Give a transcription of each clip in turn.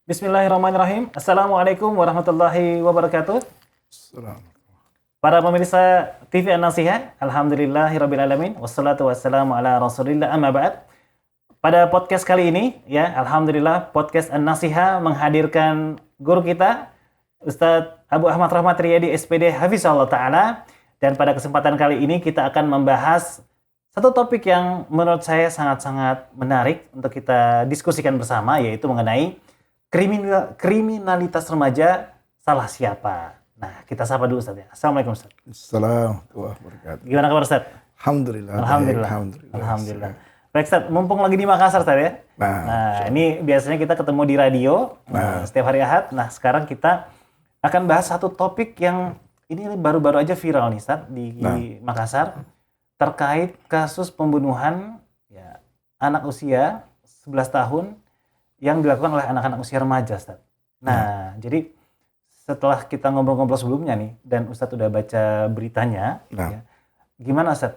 Bismillahirrahmanirrahim. Assalamualaikum warahmatullahi wabarakatuh. Salam. Para pemirsa TV An-Nasiha, alhamdulillahirrabbilalamin, wassalatu wassalamu ala rasulillah, amma ba'd. Pada podcast kali ini, ya, alhamdulillah, podcast An-Nasiha menghadirkan guru kita, Ustadz Abu Ahmad Rahmat Riyadi, SPD Hafizahullah Ta'ala. Dan pada kesempatan kali ini kita akan membahas satu topik yang menurut saya sangat-sangat menarik untuk kita diskusikan bersama, yaitu mengenai kriminalitas remaja salah siapa. Nah, kita sapa dulu Ustaz ya. Assalamualaikum Ustaz. Assalamualaikum warahmatullahi wabarakatuh. Gimana kabar Ustaz? Alhamdulillah. Alhamdulillah. Alhamdulillah. Baik Ustaz, mumpung lagi di Makassar Ustaz ya. Nah, ini biasanya kita ketemu di radio setiap hari Ahad. Nah, sekarang kita akan bahas satu topik yang ini baru-baru aja viral nih Ustaz di Makassar terkait kasus pembunuhan ya, anak usia 11 tahun yang dilakukan oleh anak-anak usia remaja, Ustaz. Nah, jadi setelah kita ngobrol-ngobrol sebelumnya nih, dan Ustadz udah baca beritanya, ya, gimana Ustadz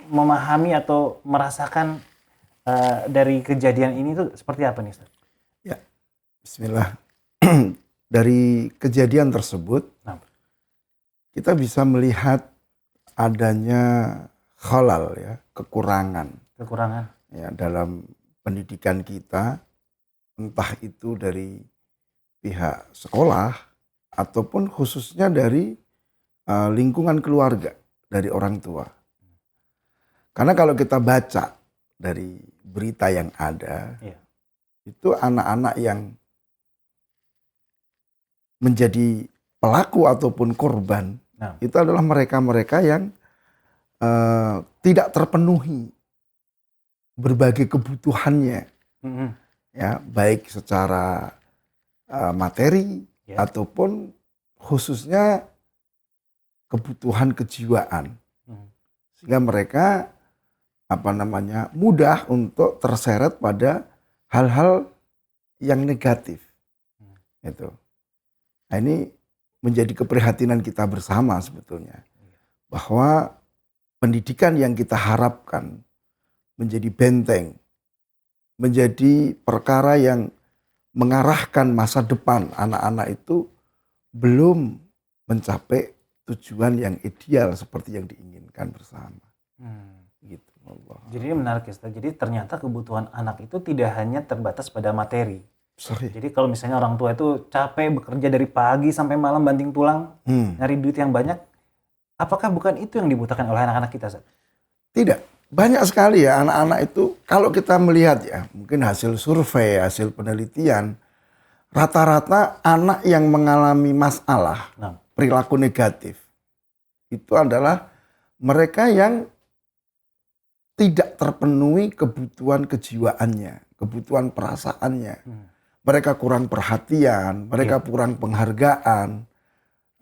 memahami atau merasakan dari kejadian ini tuh seperti apa nih, Ustadz? Ya, bismillah. Dari kejadian tersebut, kita bisa melihat adanya khalal, ya, kekurangan ya, dalam pendidikan kita, entah itu dari pihak sekolah ataupun khususnya dari lingkungan keluarga, dari orang tua. Karena kalau kita baca dari berita yang ada, itu anak-anak yang menjadi pelaku ataupun korban, itu adalah mereka-mereka yang tidak terpenuhi berbagai kebutuhannya, ya, baik secara materi ataupun khususnya kebutuhan kejiwaan, sehingga mereka mudah untuk terseret pada hal-hal yang negatif. Itu. Nah, ini menjadi keprihatinan kita bersama sebetulnya, bahwa pendidikan yang kita harapkan menjadi benteng, menjadi perkara yang mengarahkan masa depan anak-anak itu belum mencapai tujuan yang ideal seperti yang diinginkan bersama. Gitu. Allah. Jadi ini menarik ya, Ustaz. Jadi ternyata kebutuhan anak itu tidak hanya terbatas pada materi. Jadi kalau misalnya orang tua itu capek bekerja dari pagi sampai malam banting tulang, nyari duit yang banyak, apakah bukan itu yang dibutuhkan oleh anak-anak kita, Ustaz? Tidak. Banyak sekali ya anak-anak itu, kalau kita melihat ya, mungkin hasil survei, hasil penelitian, rata-rata anak yang mengalami masalah perilaku negatif itu adalah mereka yang tidak terpenuhi kebutuhan kejiwaannya, kebutuhan perasaannya. Mereka kurang perhatian, mereka kurang penghargaan,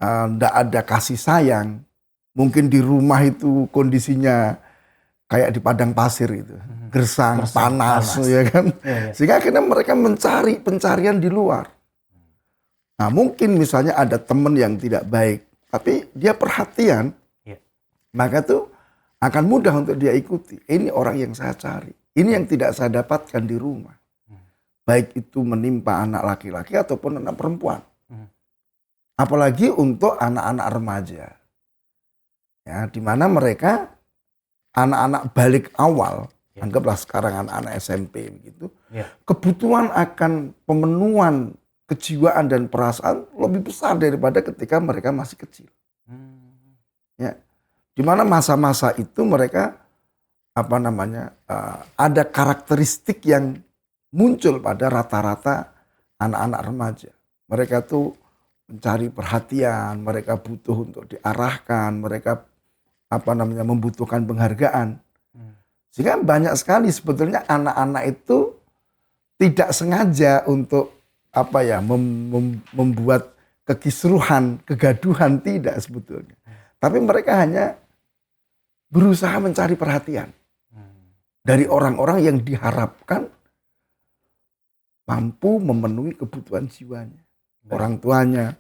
tidak ada kasih sayang. Mungkin di rumah itu kondisinya kayak di padang pasir itu, gersang, panas, ya kan. Sehingga akhirnya mereka mencari pencarian di luar. Nah, mungkin misalnya ada teman yang tidak baik, tapi dia perhatian, maka tuh akan mudah untuk dia ikuti. Ini orang yang saya cari, ini yang tidak saya dapatkan di rumah. Baik itu menimpa anak laki-laki ataupun anak perempuan. Apalagi untuk anak-anak remaja, ya, di mana mereka anak-anak balik awal, anggaplah sekarang anak-anak SMP begitu, kebutuhan akan pemenuhan kejiwaan dan perasaan lebih besar daripada ketika mereka masih kecil. Ya, di mana masa-masa itu mereka ada karakteristik yang muncul pada rata-rata anak-anak remaja. Mereka tuh mencari perhatian, mereka butuh untuk diarahkan, mereka membutuhkan penghargaan. Sehingga banyak sekali sebetulnya anak-anak itu tidak sengaja untuk membuat kekisruhan, kegaduhan, tidak sebetulnya. Tapi mereka hanya berusaha mencari perhatian dari orang-orang yang diharapkan mampu memenuhi kebutuhan jiwanya. Orang tuanya,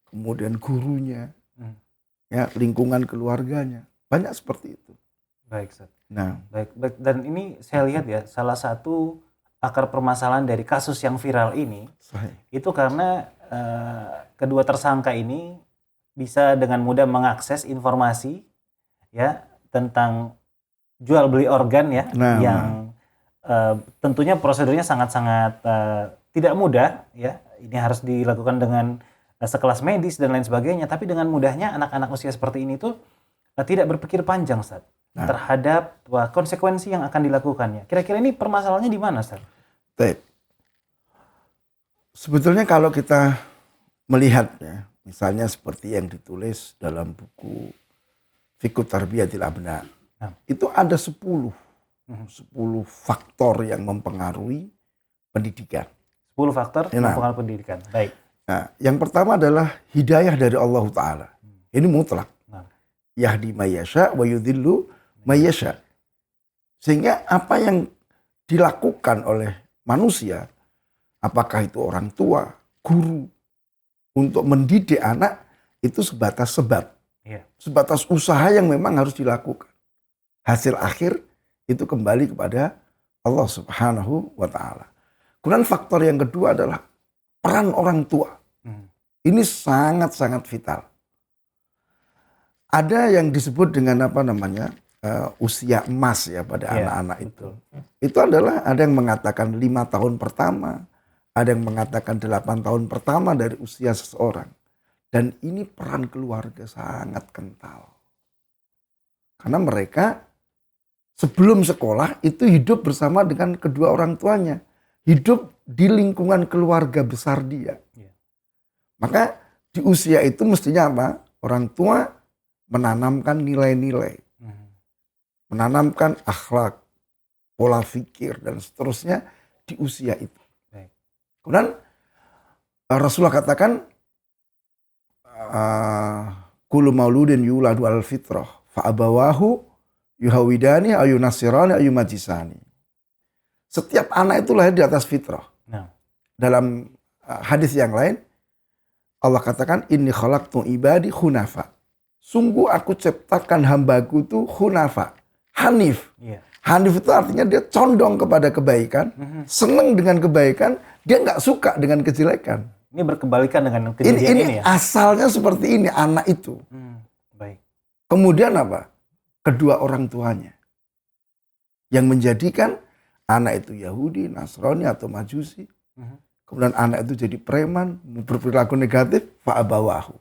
kemudian gurunya, ya, lingkungan keluarganya. Banyak seperti itu. Baik, Ustaz. Nah, baik. Dan ini saya lihat ya, salah satu akar permasalahan dari kasus yang viral ini itu karena kedua tersangka ini bisa dengan mudah mengakses informasi ya tentang jual beli organ ya yang tentunya prosedurnya sangat-sangat tidak mudah ya. Ini harus dilakukan dengan sekelas medis dan lain sebagainya, tapi dengan mudahnya anak-anak usia seperti ini tuh tidak berpikir panjang, Ustaz, terhadap konsekuensi yang akan dilakukannya. Kira-kira ini permasalahannya di mana, Ustaz? Baik. Sebetulnya kalau kita melihatnya, misalnya seperti yang ditulis dalam buku Fiqh Tarbiyatil Abna, itu ada 10 faktor yang mempengaruhi pendidikan. 10 faktor yang mempengaruhi pendidikan. Baik. Nah, yang pertama adalah hidayah dari Allah Ta'ala. Ini mutlak. Yahdi mayyasha wa yudhillu mayyasha. Sehingga apa yang dilakukan oleh manusia, apakah itu orang tua, guru, untuk mendidik anak, itu sebatas sebab. Sebatas usaha yang memang harus dilakukan. Hasil akhir itu kembali kepada Allah Subhanahu wa Ta'ala. Kemudian faktor yang kedua adalah peran orang tua. Ini sangat-sangat vital. Ada yang disebut dengan usia emas ya pada anak-anak itu. Itu adalah ada yang mengatakan 5 tahun pertama, ada yang mengatakan 8 tahun pertama dari usia seseorang. Dan ini peran keluarga sangat kental. Karena mereka sebelum sekolah itu hidup bersama dengan kedua orang tuanya. Hidup di lingkungan keluarga besar dia. Maka di usia itu mestinya apa? Orang tua menanamkan nilai-nilai. Menanamkan akhlak, pola pikir, dan seterusnya di usia itu. Kemudian Rasulullah katakan, kullu mauludin yuladu al fitrah fa'abawahu yuhawidani ayu nasirani ayu majisani. Setiap anak itu lahir di atas fitrah. Dalam hadis yang lain, Allah katakan, inni khalaqtu ibadi hunafa. Sungguh aku ciptakan hambaku itu hunafa, hanif. Hanif itu artinya dia condong kepada kebaikan, senang dengan kebaikan, dia nggak suka dengan kejelekan. Ini berkebalikan dengan kejadian ini ya? Asalnya seperti ini anak itu. Baik. Kemudian apa? Kedua orang tuanya. Yang menjadikan anak itu Yahudi, Nasrani atau Majusi. Kemudian anak itu jadi preman, berperilaku negatif, fa'abawahu.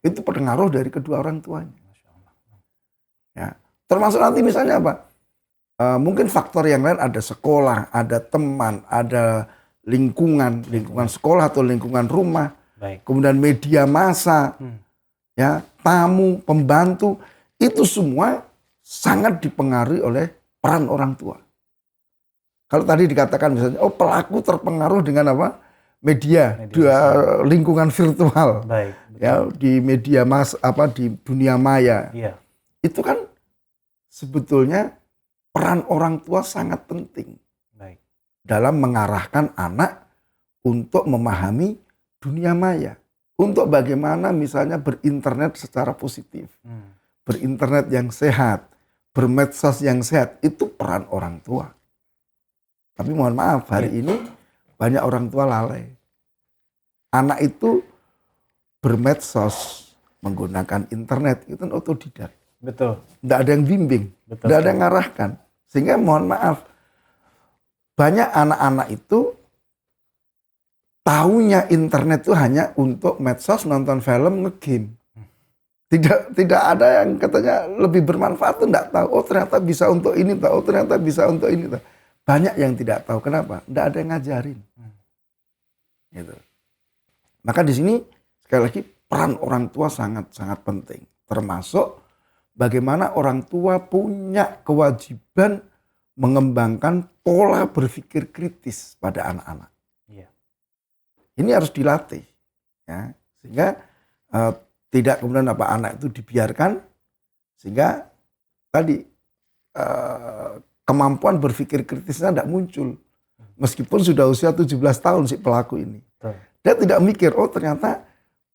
Itu pengaruh dari kedua orang tuanya. Ya. Termasuk nanti misalnya apa? Mungkin faktor yang lain ada sekolah, ada teman, ada lingkungan sekolah atau lingkungan rumah. Baik. Kemudian media massa, ya, tamu, pembantu, itu semua sangat dipengaruhi oleh peran orang tua. Kalau tadi dikatakan misalnya, pelaku terpengaruh dengan apa? Media lingkungan virtual. Baik, ya, di media di dunia maya. Itu kan sebetulnya peran orang tua sangat penting. Baik. Dalam mengarahkan anak untuk memahami dunia maya. Untuk bagaimana misalnya berinternet secara positif. Berinternet yang sehat, bermedsos yang sehat, itu peran orang tua. Tapi mohon maaf, hari ini banyak orang tua lalai. Anak itu bermedsos, menggunakan internet, itu kan otodidak. Betul. Tidak ada yang bimbing, tidak ada yang ngarahkan. Sehingga mohon maaf, banyak anak-anak itu taunya internet itu hanya untuk medsos, nonton film, nge-game. Tidak ada yang katanya lebih bermanfaat, itu tidak tahu. Oh ternyata bisa untuk ini, oh ternyata bisa untuk ini. Banyak yang tidak tahu. Kenapa? Tidak ada yang ngajarin. Gitu. Maka di sini sekali lagi peran orang tua sangat-sangat penting. Termasuk bagaimana orang tua punya kewajiban mengembangkan pola berpikir kritis pada anak-anak. Ini harus dilatih. Ya. Sehingga tidak kemudian anak itu dibiarkan. Sehingga tadi kemampuan berpikir kritisnya tidak muncul. Meskipun sudah usia 17 tahun si pelaku ini. Dia tidak mikir, oh ternyata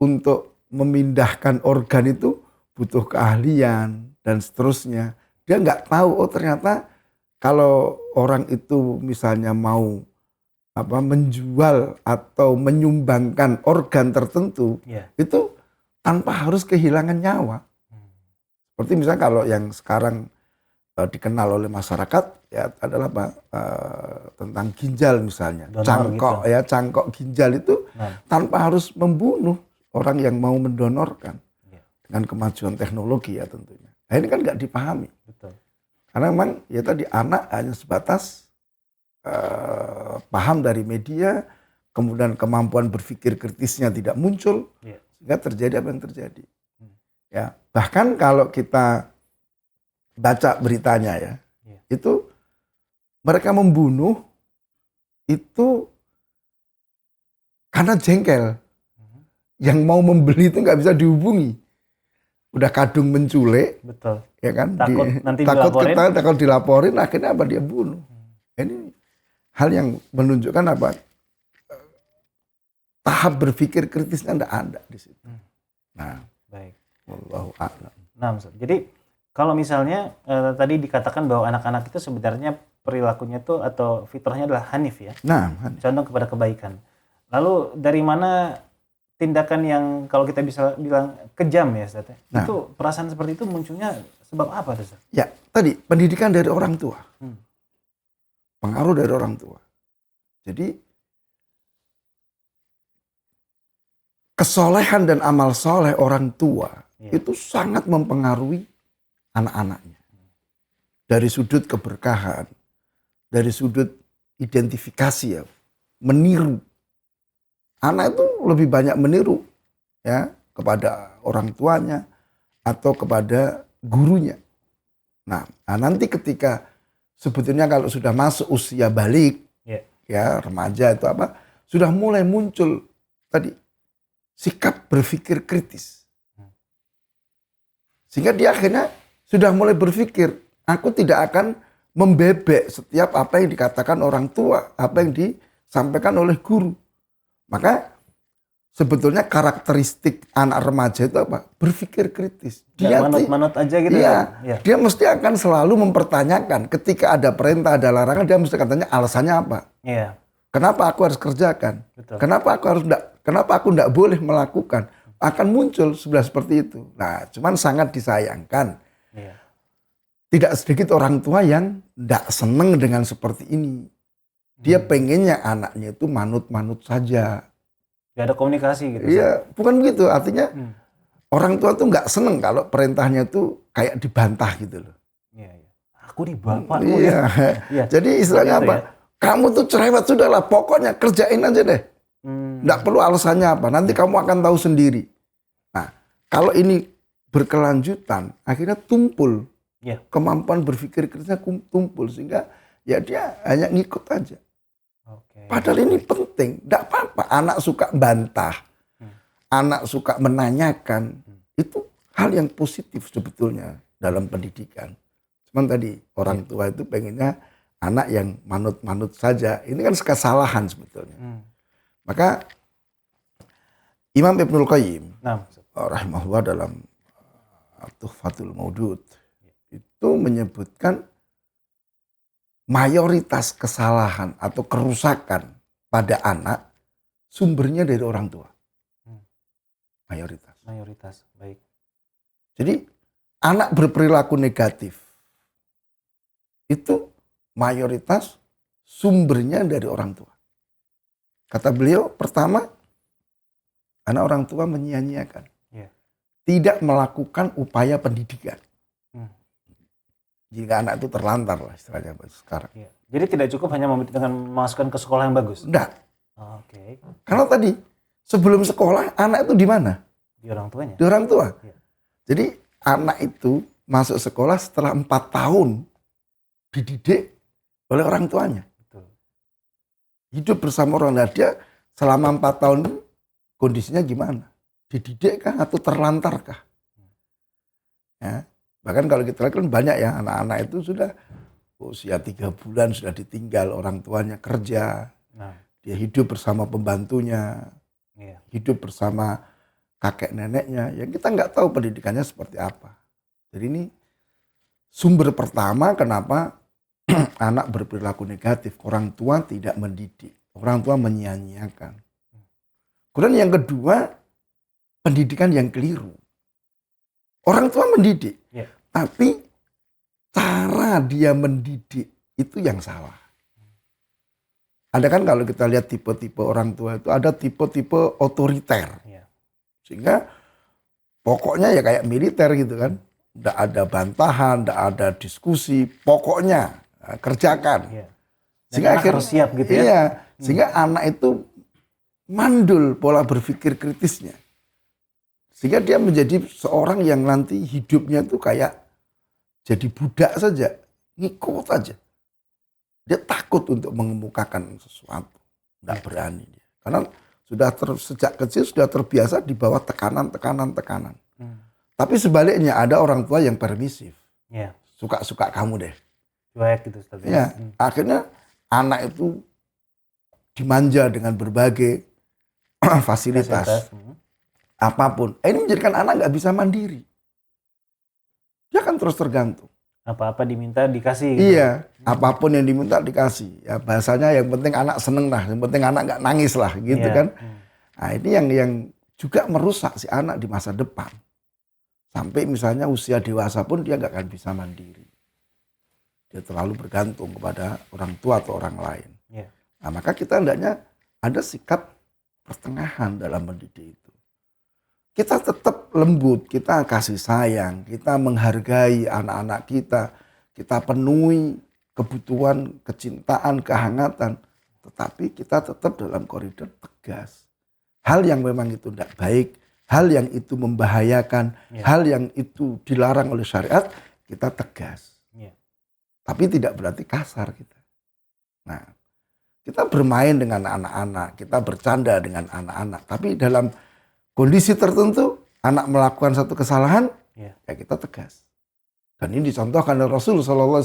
untuk memindahkan organ itu butuh keahlian dan seterusnya. Dia nggak tahu, oh ternyata kalau orang itu misalnya mau menjual atau menyumbangkan organ tertentu itu tanpa harus kehilangan nyawa. Seperti misalnya kalau yang sekarang dikenal oleh masyarakat ya adalah tentang ginjal misalnya, cangkok gitu. Cangkok ginjal itu tanpa harus membunuh orang yang mau mendonorkan dengan kemajuan teknologi ya tentunya. Nah ini kan nggak dipahami. Betul. Karena memang ya tadi anak hanya sebatas paham dari media, kemudian kemampuan berpikir kritisnya tidak muncul, sehingga terjadi apa yang terjadi. Ya bahkan kalau kita baca beritanya ya, itu mereka membunuh itu karena jengkel. Yang mau membeli itu nggak bisa dihubungi. Udah kadung menculik, betul, ya kan? Takut dilaporin, akhirnya apa dia bunuh. Ini hal yang menunjukkan apa? Tahap berpikir kritisnya nggak ada di situ. Nah, baik. Wallahu a'lam. Nah, jadi kalau misalnya tadi dikatakan bahwa anak-anak itu sebenarnya perilakunya itu atau fitrahnya adalah hanif ya. Nah, hanif. Condong kepada kebaikan. Lalu dari mana tindakan yang kalau kita bisa bilang kejam ya Ustaz? Nah, itu perasaan seperti itu munculnya sebab apa Ustaz? Ya, tadi pendidikan dari orang tua. Pengaruh dari orang tua. Jadi kesolehan dan amal soleh orang tua itu sangat mempengaruhi anak-anaknya. Dari sudut keberkahan, dari sudut identifikasi ya, meniru. Anak itu lebih banyak meniru ya kepada orang tuanya atau kepada gurunya. Nah, nanti ketika sebetulnya kalau sudah masuk usia balik ya remaja itu apa, sudah mulai muncul tadi sikap berpikir kritis. Sehingga dia akhirnya sudah mulai berpikir, aku tidak akan membebek setiap apa yang dikatakan orang tua, apa yang disampaikan oleh guru. Maka sebetulnya karakteristik anak remaja itu apa? Berpikir kritis. Dia manut-manut aja gitu ya. Dia mesti akan selalu mempertanyakan. Ketika ada perintah, ada larangan, dia mesti katanya alasannya apa? Iya. Kenapa aku harus kerjakan? Betul. Kenapa aku enggak boleh melakukan? Akan muncul sebelah seperti itu. Nah, cuman sangat disayangkan. Iya. Tidak sedikit orang tua yang enggak seneng dengan seperti ini. Dia pengennya anaknya itu manut-manut saja. Gak ada komunikasi gitu. Iya, bukan begitu. Artinya orang tua tuh nggak seneng kalau perintahnya tuh kayak dibantah gitu loh. Iya, iya. Aku di bapak. Iya. Jadi istilahnya apa? Ya? Kamu tuh cerewet sudahlah, pokoknya kerjain aja deh. Nggak perlu alasannya apa. Nanti kamu akan tahu sendiri. Nah, kalau ini berkelanjutan, akhirnya tumpul. Kemampuan berpikir kritisnya tumpul sehingga ya dia hanya ngikut aja. Padahal ini penting, tidak apa-apa. Anak suka bantah, anak suka menanyakan, itu hal yang positif sebetulnya dalam pendidikan. Cuman tadi orang tua itu pengennya anak yang manut-manut saja. Ini kan kesalahan sebetulnya. Maka Imam Ibnul Qayyim, rahimahullah dalam Tuhfatul Maudud itu menyebutkan mayoritas kesalahan atau kerusakan pada anak sumbernya dari orang tua. Mayoritas, baik. Jadi anak berperilaku negatif itu mayoritas sumbernya dari orang tua. Kata beliau, pertama, anak orang tua menyia-nyiakan. Tidak melakukan upaya pendidikan. Jika anak itu terlantar lah istilahnya sekarang. Jadi tidak cukup hanya dengan memasukkan ke sekolah yang bagus? Enggak. Karena tadi sebelum sekolah anak itu di mana? Di orang tuanya. Di orang tua. Jadi anak itu masuk sekolah setelah 4 tahun dididik oleh orang tuanya. Betul. Hidup bersama orang tua. Dia selama 4 tahun kondisinya gimana? Dididik kah atau terlantar kah? Ya. Bahkan kalau kita lihat kan banyak ya anak-anak itu sudah usia 3 bulan sudah ditinggal orang tuanya kerja. Dia hidup bersama pembantunya. Hidup bersama kakek neneknya. Ya kita nggak tahu pendidikannya seperti apa. Jadi ini sumber pertama kenapa anak berperilaku negatif. Orang tua tidak mendidik. orang tua menyia-nyiakan. Kemudian yang kedua, pendidikan yang keliru. Orang tua mendidik, tapi cara dia mendidik itu yang salah. Ada kan kalau kita lihat tipe-tipe orang tua itu ada tipe-tipe otoriter. Sehingga pokoknya ya kayak militer gitu kan. Nggak ada bantahan, nggak ada diskusi, pokoknya kerjakan. Sehingga akhirnya harus siap gitu ya. Iya, sehingga anak itu mandul pola berpikir kritisnya. Sehingga dia menjadi seorang yang nanti hidupnya itu kayak jadi budak saja, ngikut aja. Dia takut untuk mengemukakan sesuatu, nggak berani dia. Karena sudah sejak kecil sudah terbiasa di bawah tekanan. Tapi sebaliknya ada orang tua yang permisif, suka-suka kamu deh. Cuek gitu. Ya, akhirnya anak itu dimanja dengan berbagai fasilitas. Apapun. Ini menjadikan anak nggak bisa mandiri. Dia kan terus tergantung. Apa-apa diminta dikasih. Gitu. Iya, apapun yang diminta dikasih. Ya bahasanya yang penting anak seneng lah, yang penting anak nggak nangis lah, gitu kan. Nah ini yang juga merusak si anak di masa depan. Sampai misalnya usia dewasa pun dia nggak akan bisa mandiri. Dia terlalu bergantung kepada orang tua atau orang lain. Nah maka kita hendaknya ada sikap pertengahan dalam mendidik itu. Kita tetap lembut, kita kasih sayang, kita menghargai anak-anak kita penuhi kebutuhan, kecintaan, kehangatan. Tetapi kita tetap dalam koridor tegas. Hal yang memang itu tidak baik, hal yang itu membahayakan, hal yang itu dilarang oleh syariat, kita tegas. Tapi tidak berarti kasar kita. Nah, kita bermain dengan anak-anak, kita bercanda dengan anak-anak. Tapi dalam kondisi tertentu, anak melakukan satu kesalahan, ya kita tegas. Dan ini dicontohkan oleh Rasul SAW.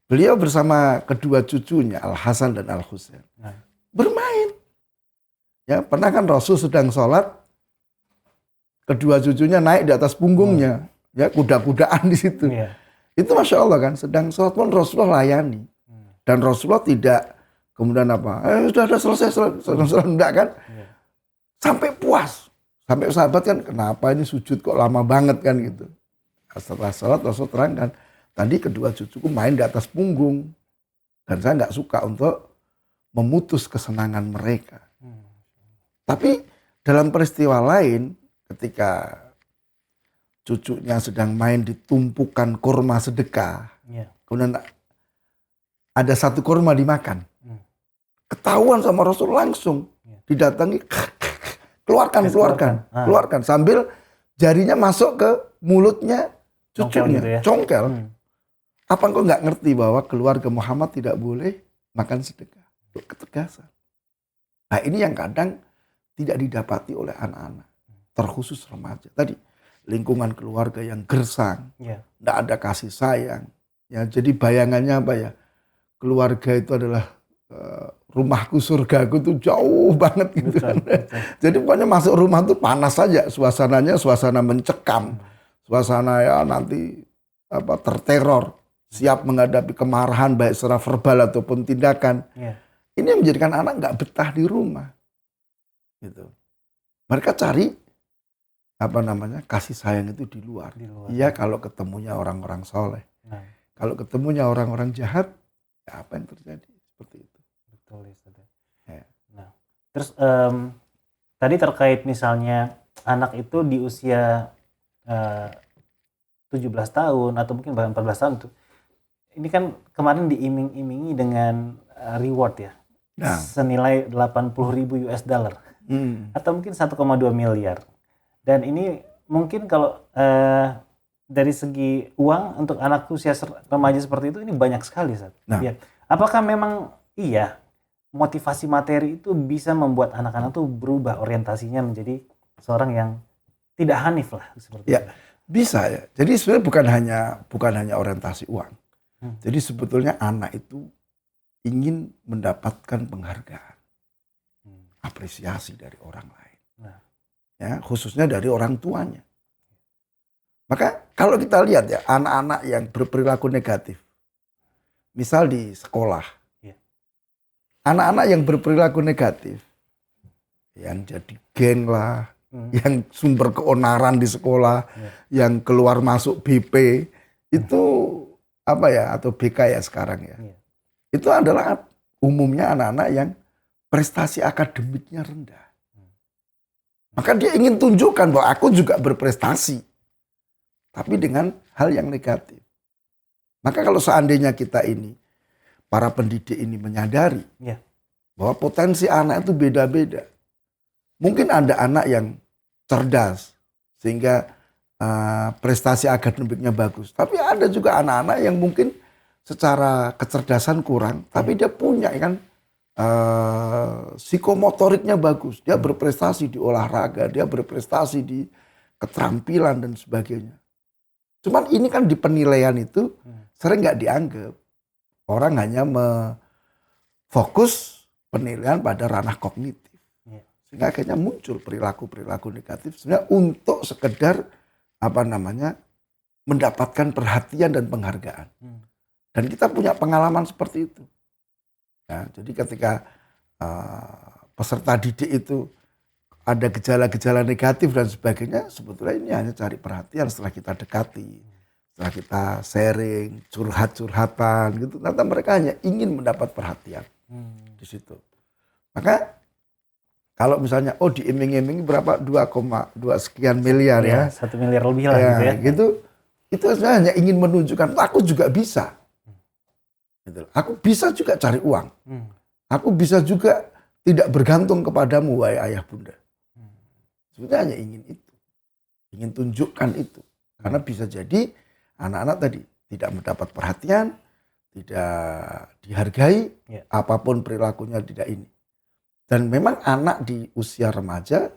Beliau bersama kedua cucunya, Al-Hasan dan Al-Husain. Bermain. Ya, pernah kan Rasul sedang sholat, kedua cucunya naik di atas punggungnya. Ya, kuda-kudaan di situ. Itu Masya Allah kan, sedang sholat pun Rasulullah layani. Dan Rasulullah tidak kemudian apa, sudah selesai, enggak kan. Sampai puas. Sampai sahabat kan, kenapa ini sujud kok lama banget kan gitu. Setelah sholat Rasul terangkan, tadi kedua cucuku main di atas punggung. Dan saya nggak suka untuk memutus kesenangan mereka. Tapi dalam peristiwa lain, ketika cucunya sedang main di tumpukan kurma sedekah. Kemudian ada satu kurma dimakan. Ketahuan sama Rasul langsung. Didatangi, keluarkan. Sambil jarinya masuk ke mulutnya cucunya. Congkel. Apa engkau nggak ngerti bahwa keluarga Muhammad tidak boleh makan sedekah? Ketegasan. Nah ini yang kadang tidak didapati oleh anak-anak. Terkhusus remaja. Tadi lingkungan keluarga yang gersang. Tidak ada kasih sayang. Ya, jadi bayangannya apa ya? Keluarga itu adalah rumahku surgaku tuh jauh banget gitu kan. Jadi pokoknya masuk rumah tuh panas saja. Suasananya suasana mencekam. Suasana ya nanti terteror. Siap menghadapi kemarahan baik secara verbal ataupun tindakan. Ini yang menjadikan anak nggak betah di rumah. Gitu. Mereka cari kasih sayang itu di luar. Iya kalau ketemunya orang-orang soleh. Kalau ketemunya orang-orang jahat, ya apa yang terjadi? Seperti itu. Betul ya. Nah, terus tadi terkait misalnya anak itu di usia 17 tahun atau mungkin bahkan 14 tahun tuh. Ini kan kemarin diiming-imingi dengan reward ya. Senilai 80.000 US dollar. Atau mungkin 1,2 miliar. Dan ini mungkin kalau dari segi uang untuk anak usia remaja seperti itu ini banyak sekali. Ya. Apakah memang iya motivasi materi itu bisa membuat anak-anak tuh berubah orientasinya menjadi seorang yang tidak hanif lah seperti itu? Bisa ya. Jadi sebenarnya bukan hanya orientasi uang. Jadi sebetulnya anak itu ingin mendapatkan penghargaan, apresiasi dari orang lain. Ya, khususnya dari orang tuanya. Maka kalau kita lihat ya anak-anak yang berperilaku negatif, misal di sekolah, anak-anak yang berperilaku negatif, yang jadi geng lah, yang sumber keonaran di sekolah, yang keluar masuk BP, itu apa ya, atau BK ya sekarang ya. Itu adalah umumnya anak-anak yang prestasi akademiknya rendah. Maka dia ingin tunjukkan bahwa aku juga berprestasi. Tapi dengan hal yang negatif. Maka kalau seandainya kita ini, para pendidik ini menyadari bahwa potensi anak itu beda-beda. Mungkin ada anak yang cerdas, sehingga prestasi akademiknya bagus. Tapi ada juga anak-anak yang mungkin secara kecerdasan kurang, tapi dia punya kan psikomotoriknya bagus. Dia berprestasi di olahraga, dia berprestasi di keterampilan dan sebagainya. Cuman ini kan di penilaian itu sering nggak dianggap. Orang hanya fokus penilaian pada ranah kognitif. Sehingga akhirnya muncul perilaku-perilaku negatif sebenarnya untuk sekedar mendapatkan perhatian dan penghargaan. Dan kita punya pengalaman seperti itu. Ya, jadi ketika peserta didik itu ada gejala-gejala negatif dan sebagainya, sebetulnya ini hanya cari perhatian setelah kita dekati, setelah kita sharing, curhat-curhatan gitu. Ternyata mereka hanya ingin mendapat perhatian di situ. Maka kalau misalnya diiming-imingi berapa 2,2 sekian miliar ya, 1 miliar lebih lah ya, gitu ya. Gitu, itu sebenarnya hanya ingin menunjukkan aku juga bisa. Gitu. Aku bisa juga cari uang. Aku bisa juga tidak bergantung kepadamu, wahai ayah bunda. Sebenarnya hanya ingin itu. Ingin tunjukkan itu. Karena bisa jadi anak-anak tadi tidak mendapat perhatian, tidak dihargai, apapun perilakunya tidak ini. Dan memang anak di usia remaja,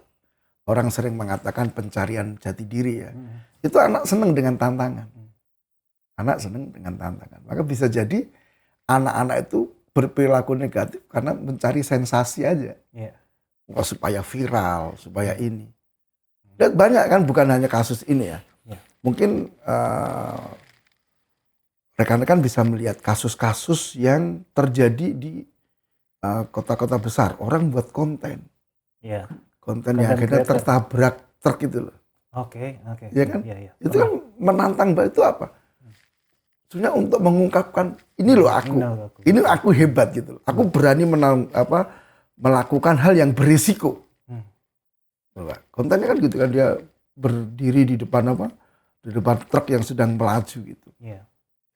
orang sering mengatakan pencarian jati diri ya. Itu anak senang dengan tantangan. Anak senang dengan tantangan. Maka bisa jadi anak-anak itu berperilaku negatif karena mencari sensasi aja. Supaya viral, supaya ini. Dan banyak kan, bukan hanya kasus ini ya. Mungkin rekan-rekan bisa melihat kasus-kasus yang terjadi di kota-kota besar. Orang buat konten. Konten yang akhirnya tertabrak truk itu loh. Oke. Ya kan? Itu kan menantang, itu apa? Sebenarnya untuk mengungkapkan ini loh aku. Ini aku hebat gitu loh. Aku berani melakukan hal yang berisiko. Kontennya kan gitu kan, dia berdiri di depan di depan truk yang sedang melaju gitu. Ya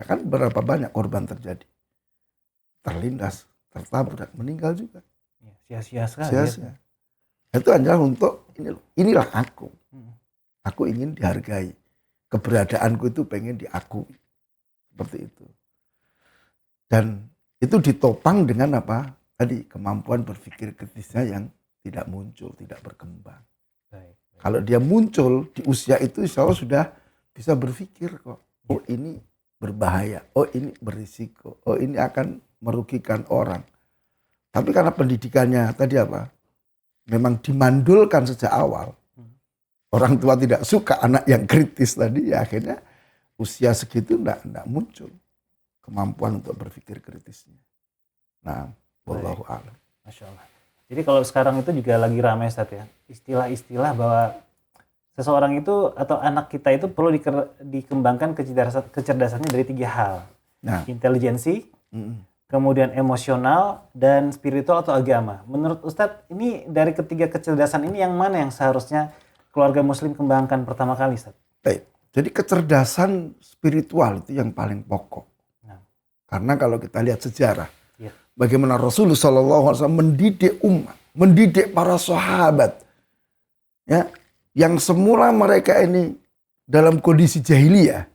kan berapa banyak korban terjadi. Terlindas, tertabrak, meninggal juga. Sia-sia sekali. Sia-sia. Itu hanya untuk inilah aku. Aku ingin dihargai. Keberadaanku itu pengen diakui. Seperti itu. Dan itu ditopang dengan apa? Tadi kemampuan berpikir kritisnya yang tidak muncul, tidak berkembang. Kalau dia muncul di usia itu, insya Allah sudah bisa berpikir kok. Oh ini berbahaya, oh ini berisiko, oh ini akan merugikan orang. Tapi karena pendidikannya tadi memang dimandulkan sejak awal. Orang tua tidak suka anak yang kritis tadi, ya akhirnya usia segitu enggak muncul kemampuan untuk berpikir kritisnya. Nah, wallahu a'lam. Masya Allah. Jadi kalau sekarang itu juga lagi ramai Ustaz ya, istilah-istilah bahwa seseorang itu atau anak kita itu perlu dikembangkan kecerdasannya dari 3 hal. Intelijensi, kemudian emosional, dan spiritual atau agama. Menurut Ustadz, ini dari ketiga kecerdasan ini yang mana yang seharusnya keluarga muslim kembangkan pertama kali, Ustadz? Baik. Jadi kecerdasan spiritual itu yang paling pokok. Karena kalau kita lihat sejarah, bagaimana Rasulullah SAW mendidik umat, mendidik para sahabat, ya, yang semula mereka ini dalam kondisi jahiliyah,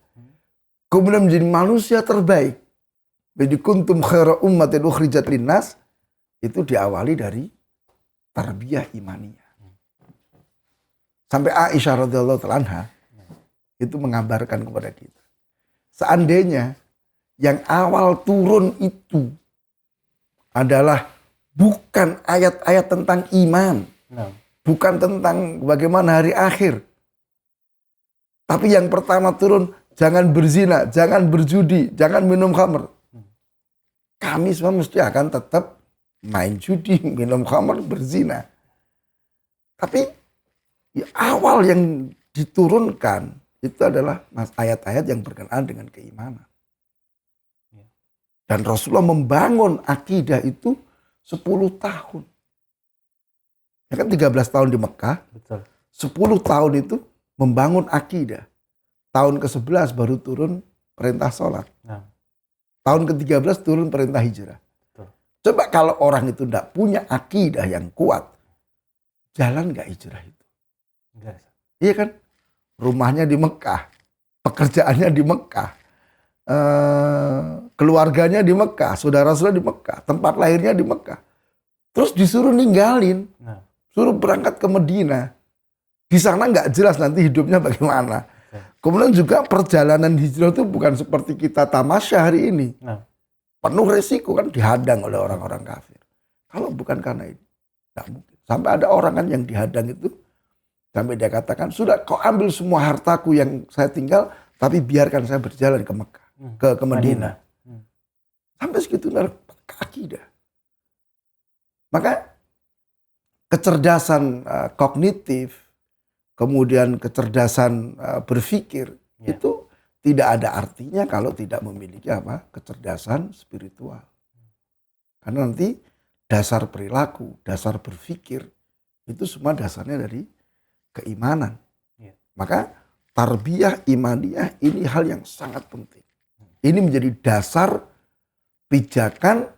kemudian menjadi manusia terbaik. Jadi kuntum khaira ummatin ukhrijat linnas, itu diawali dari tarbiyah imaniyah. Sampai Aisyah radhiyallahu anha itu mengabarkan kepada kita, seandainya yang awal turun itu adalah bukan ayat-ayat tentang iman, bukan tentang bagaimana hari akhir, tapi yang pertama turun, jangan berzina, jangan berjudi, jangan minum khamr. Kami semua mesti akan tetap main judi, minum khamr, berzina. Tapi awal yang diturunkan itu adalah ayat-ayat yang berkenaan dengan keimanan. Dan Rasulullah membangun akidah itu 10 tahun. Ya kan 13 tahun di Mekah, betul. 10 tahun itu membangun akidah. Tahun ke-11 baru turun perintah sholat. Nah. Tahun ke-13 turun perintah hijrah. Betul. Coba kalau orang itu tidak punya akidah yang kuat, jalan nggak hijrah itu? Enggak. Iya kan? Rumahnya di Mekah, pekerjaannya di Mekah, keluarganya di Mekah, saudara-saudara di Mekah, tempat lahirnya di Mekah. Terus disuruh ninggalin, suruh berangkat ke Madinah. Di sana nggak jelas nanti hidupnya bagaimana. Kemudian juga perjalanan hijrah itu bukan seperti kita tamasya hari ini. Penuh resiko kan, dihadang oleh orang-orang kafir. Kalau bukan karena ini, nggak mungkin. Sampai ada orang kan yang dihadang itu, sampai dia katakan, sudah kau ambil semua hartaku yang saya tinggal, tapi biarkan saya berjalan ke Mekah, ke Madinah. Sampai segitu akidah. Maka kecerdasan kognitif, kemudian kecerdasan berpikir, itu tidak ada artinya kalau tidak memiliki kecerdasan spiritual. Karena nanti dasar perilaku, dasar berpikir, itu semua dasarnya dari keimanan. Maka tarbiyah imaniyah ini hal yang sangat penting. Ini menjadi dasar pijakan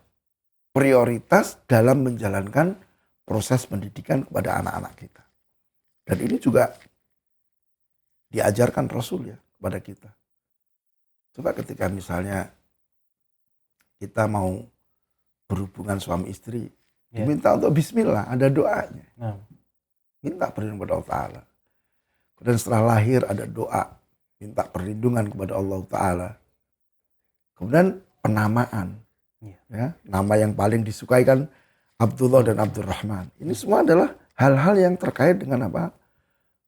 prioritas dalam menjalankan proses pendidikan kepada anak-anak kita. Dan ini juga diajarkan Rasul ya kepada kita. Coba ketika misalnya kita mau berhubungan suami istri, diminta untuk bismillah, ada doanya. Minta perlindungan kepada Allah Ta'ala. Dan setelah lahir ada doa, minta perlindungan kepada Allah Ta'ala. Kemudian penamaan. Ya, nama yang paling disukai kan Abdullah dan Abdurrahman. Ini semua adalah hal-hal yang terkait dengan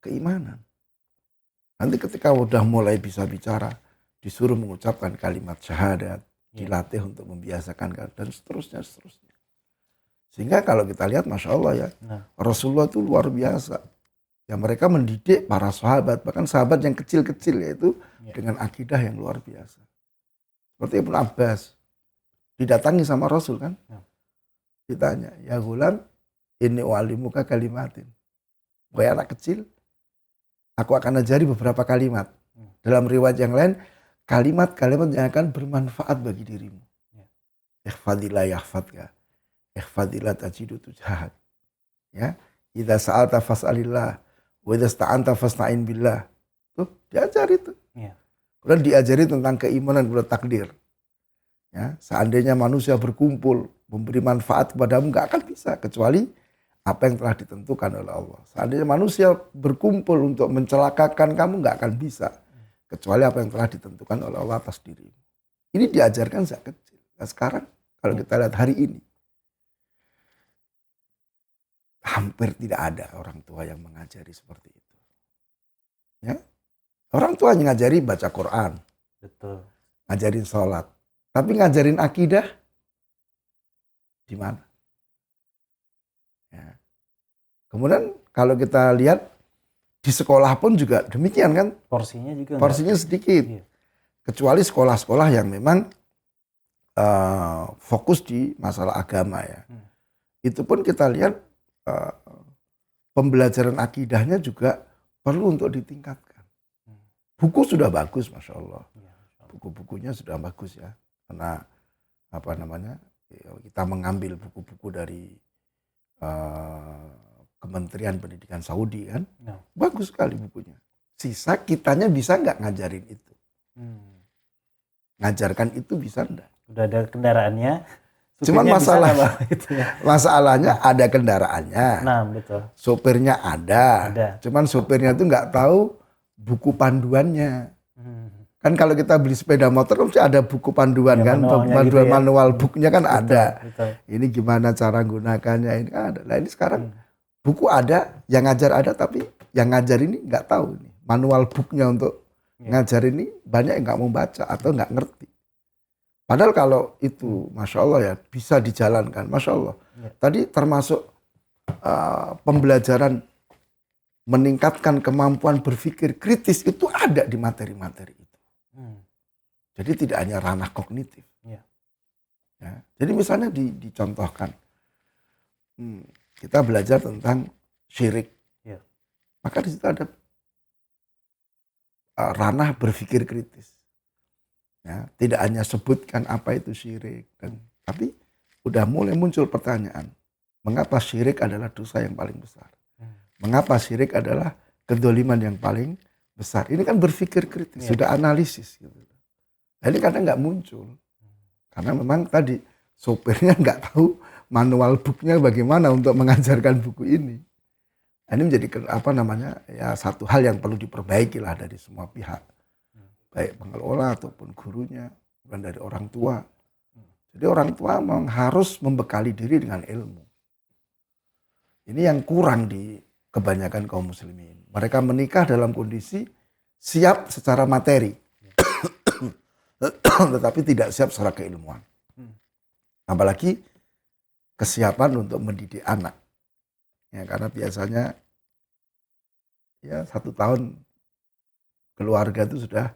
keimanan. Nanti ketika udah mulai bisa bicara, disuruh mengucapkan kalimat syahadat, dilatih untuk membiasakan dan seterusnya. Sehingga kalau kita lihat, Masya Allah ya, Rasulullah itu luar biasa. Ya, mereka mendidik para sahabat, bahkan sahabat yang kecil-kecil yaitu dengan akidah yang luar biasa. Seperti Ibnu Abbas, didatangi sama Rasul kan, ditanya, ya gulam, inni u'allimuka kalimatin. Wahai anak kecil, aku akan ajari beberapa kalimat. Dalam riwayat yang lain, kalimat-kalimat yang akan bermanfaat bagi dirimu. Ihfadillah yahfadka. Ihfadillah tajidu tujahak. Ya, idza sa'alta fas'alillah, wa idza sta'anta fasta'in billah. Tuh, diajari itu. Kemudian diajari tentang keimanan kepada takdir. Ya, seandainya manusia berkumpul memberi manfaat kepadamu, nggak akan bisa kecuali apa yang telah ditentukan oleh Allah. Seandainya manusia berkumpul untuk mencelakakan kamu, nggak akan bisa kecuali apa yang telah ditentukan oleh Allah atas dirimu. Ini diajarkan sejak kecil. Nah, sekarang kalau kita lihat hari ini, hampir tidak ada orang tua yang mengajari seperti itu. Ya, orang tua yang ngajari baca Quran, betul, ngajarin sholat. Tapi ngajarin akidah di mana? Ya. Kemudian kalau kita lihat di sekolah pun juga demikian kan? Porsinya sedikit. Iya. Kecuali sekolah-sekolah yang memang fokus di masalah agama ya. Itu pun kita lihat pembelajaran akidahnya juga perlu untuk ditingkatkan. Buku sudah bagus, Masya Allah. Buku-bukunya sudah bagus ya. Karena kita mengambil buku-buku dari Kementerian Pendidikan Saudi kan, bagus sekali bukunya. Sisa kitanya bisa nggak ngajarin itu, ngajarkan itu bisa nggak? Udah ada kendaraannya. Cuman masalahnya ada kendaraannya. Nah, betul. Sopirnya ada. Cuman sopirnya itu nggak tahu buku panduannya. Kan kalau kita beli sepeda motor kan mesti ada buku panduan ya, kan, panduan gitu ya. Manual booknya kan betul, ada. Betul. Ini gimana cara gunakannya ini kan ada. Nah ini sekarang buku ada, yang ngajar ada, tapi yang ngajar ini nggak tahu nih manual booknya untuk ngajar ini banyak yang nggak mau baca atau nggak ngerti. Padahal kalau itu, Masya Allah ya, bisa dijalankan, Masya Allah. Tadi termasuk pembelajaran meningkatkan kemampuan berpikir kritis itu ada di materi-materi itu. Jadi tidak hanya ranah kognitif. Ya. Jadi misalnya dicontohkan, kita belajar tentang syirik. Maka di situ ada ranah berpikir kritis. Ya, tidak hanya sebutkan apa itu syirik, tapi udah mulai muncul pertanyaan, mengapa syirik adalah dosa yang paling besar? Mengapa syirik adalah kedoliman yang paling besar? Ini kan berpikir kritis, sudah analisis. Gitu. Nah, ini kadang nggak muncul, karena memang tadi sopirnya nggak tahu manual booknya bagaimana untuk mengajarkan buku ini. Ini menjadi satu hal yang perlu diperbaiki lah dari semua pihak, baik pengelola ataupun gurunya, bukan dari orang tua. Jadi orang tua memang harus membekali diri dengan ilmu. Ini yang kurang di kebanyakan kaum muslimin. Mereka menikah dalam kondisi siap secara materi, tetapi tidak siap secara keilmuan. Apalagi kesiapan untuk mendidik anak. Ya, karena biasanya ya 1 tahun keluarga itu sudah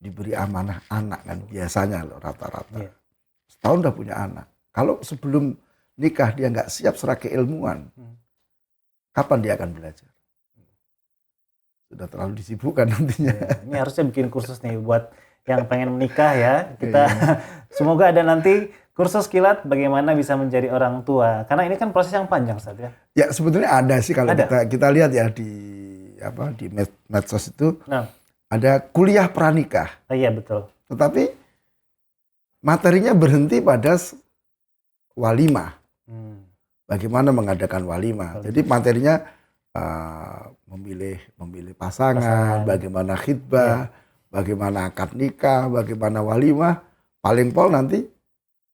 diberi amanah anak kan biasanya loh rata-rata. Setahun udah punya anak. Kalau sebelum nikah dia nggak siap secara keilmuan, kapan dia akan belajar? Sudah terlalu disibukkan nantinya. Ini harusnya bikin kursus nih buat yang pengen menikah ya. Kita semoga ada nanti kursus kilat bagaimana bisa menjadi orang tua. Karena ini kan proses yang panjang, Ustaz ya. Ya sebetulnya ada sih kalau kita lihat ya di medsos itu ada kuliah pranikah. Iya betul. Tetapi materinya berhenti pada walimah. Bagaimana mengadakan walimah. Jadi materinya memilih pasangan, bagaimana khitbah, bagaimana akad nikah, bagaimana walimah. Paling pol nanti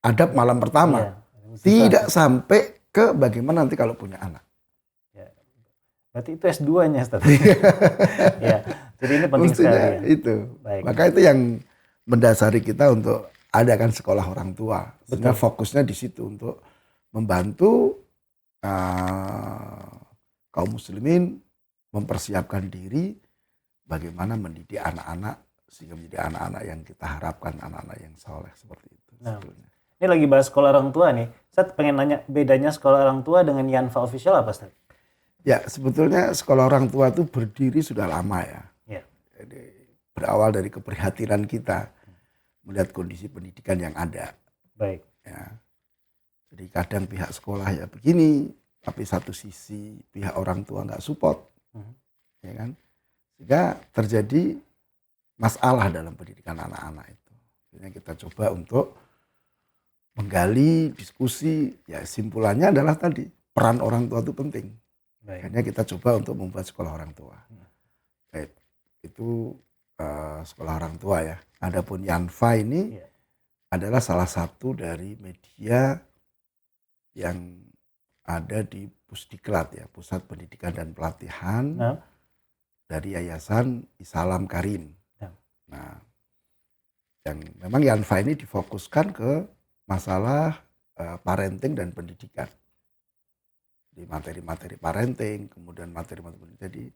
adab malam pertama. Tidak sampai ke bagaimana nanti kalau punya anak. Berarti itu S2-nya, Ustaz. Ya, jadi ini penting sekali. Ya. Itu. Baik. Maka itu yang mendasari kita untuk adakan sekolah orang tua. Sehingga fokusnya di situ untuk membantu kaum muslimin mempersiapkan diri bagaimana mendidik anak-anak sehingga menjadi anak-anak yang kita harapkan, anak-anak yang soleh seperti itu. Ini lagi bahas sekolah orang tua nih. Saya pengen nanya bedanya sekolah orang tua dengan Yanfa Official apa, Ustaz? Ya, sebetulnya sekolah orang tua itu berdiri sudah lama ya. Jadi, berawal dari keprihatinan kita melihat kondisi pendidikan yang ada. Baik. Ya. Jadi kadang pihak sekolah ya begini, tapi satu sisi pihak orang tua nggak support, ya kan? Sehingga terjadi masalah dalam pendidikan anak-anak itu. Jadi kita coba untuk menggali, diskusi, ya simpulannya adalah tadi peran orang tua itu penting. Akhirnya kita coba untuk membuat sekolah orang tua. Baik, itu sekolah orang tua ya. Adapun Yanfa ini adalah salah satu dari media yang ada di Pusdiklat ya, Pusat Pendidikan dan Pelatihan dari Yayasan Isalam Karim. Nah, yang memang Yanfa ini difokuskan ke masalah parenting dan pendidikan. Di materi-materi parenting, kemudian materi-materi. Jadi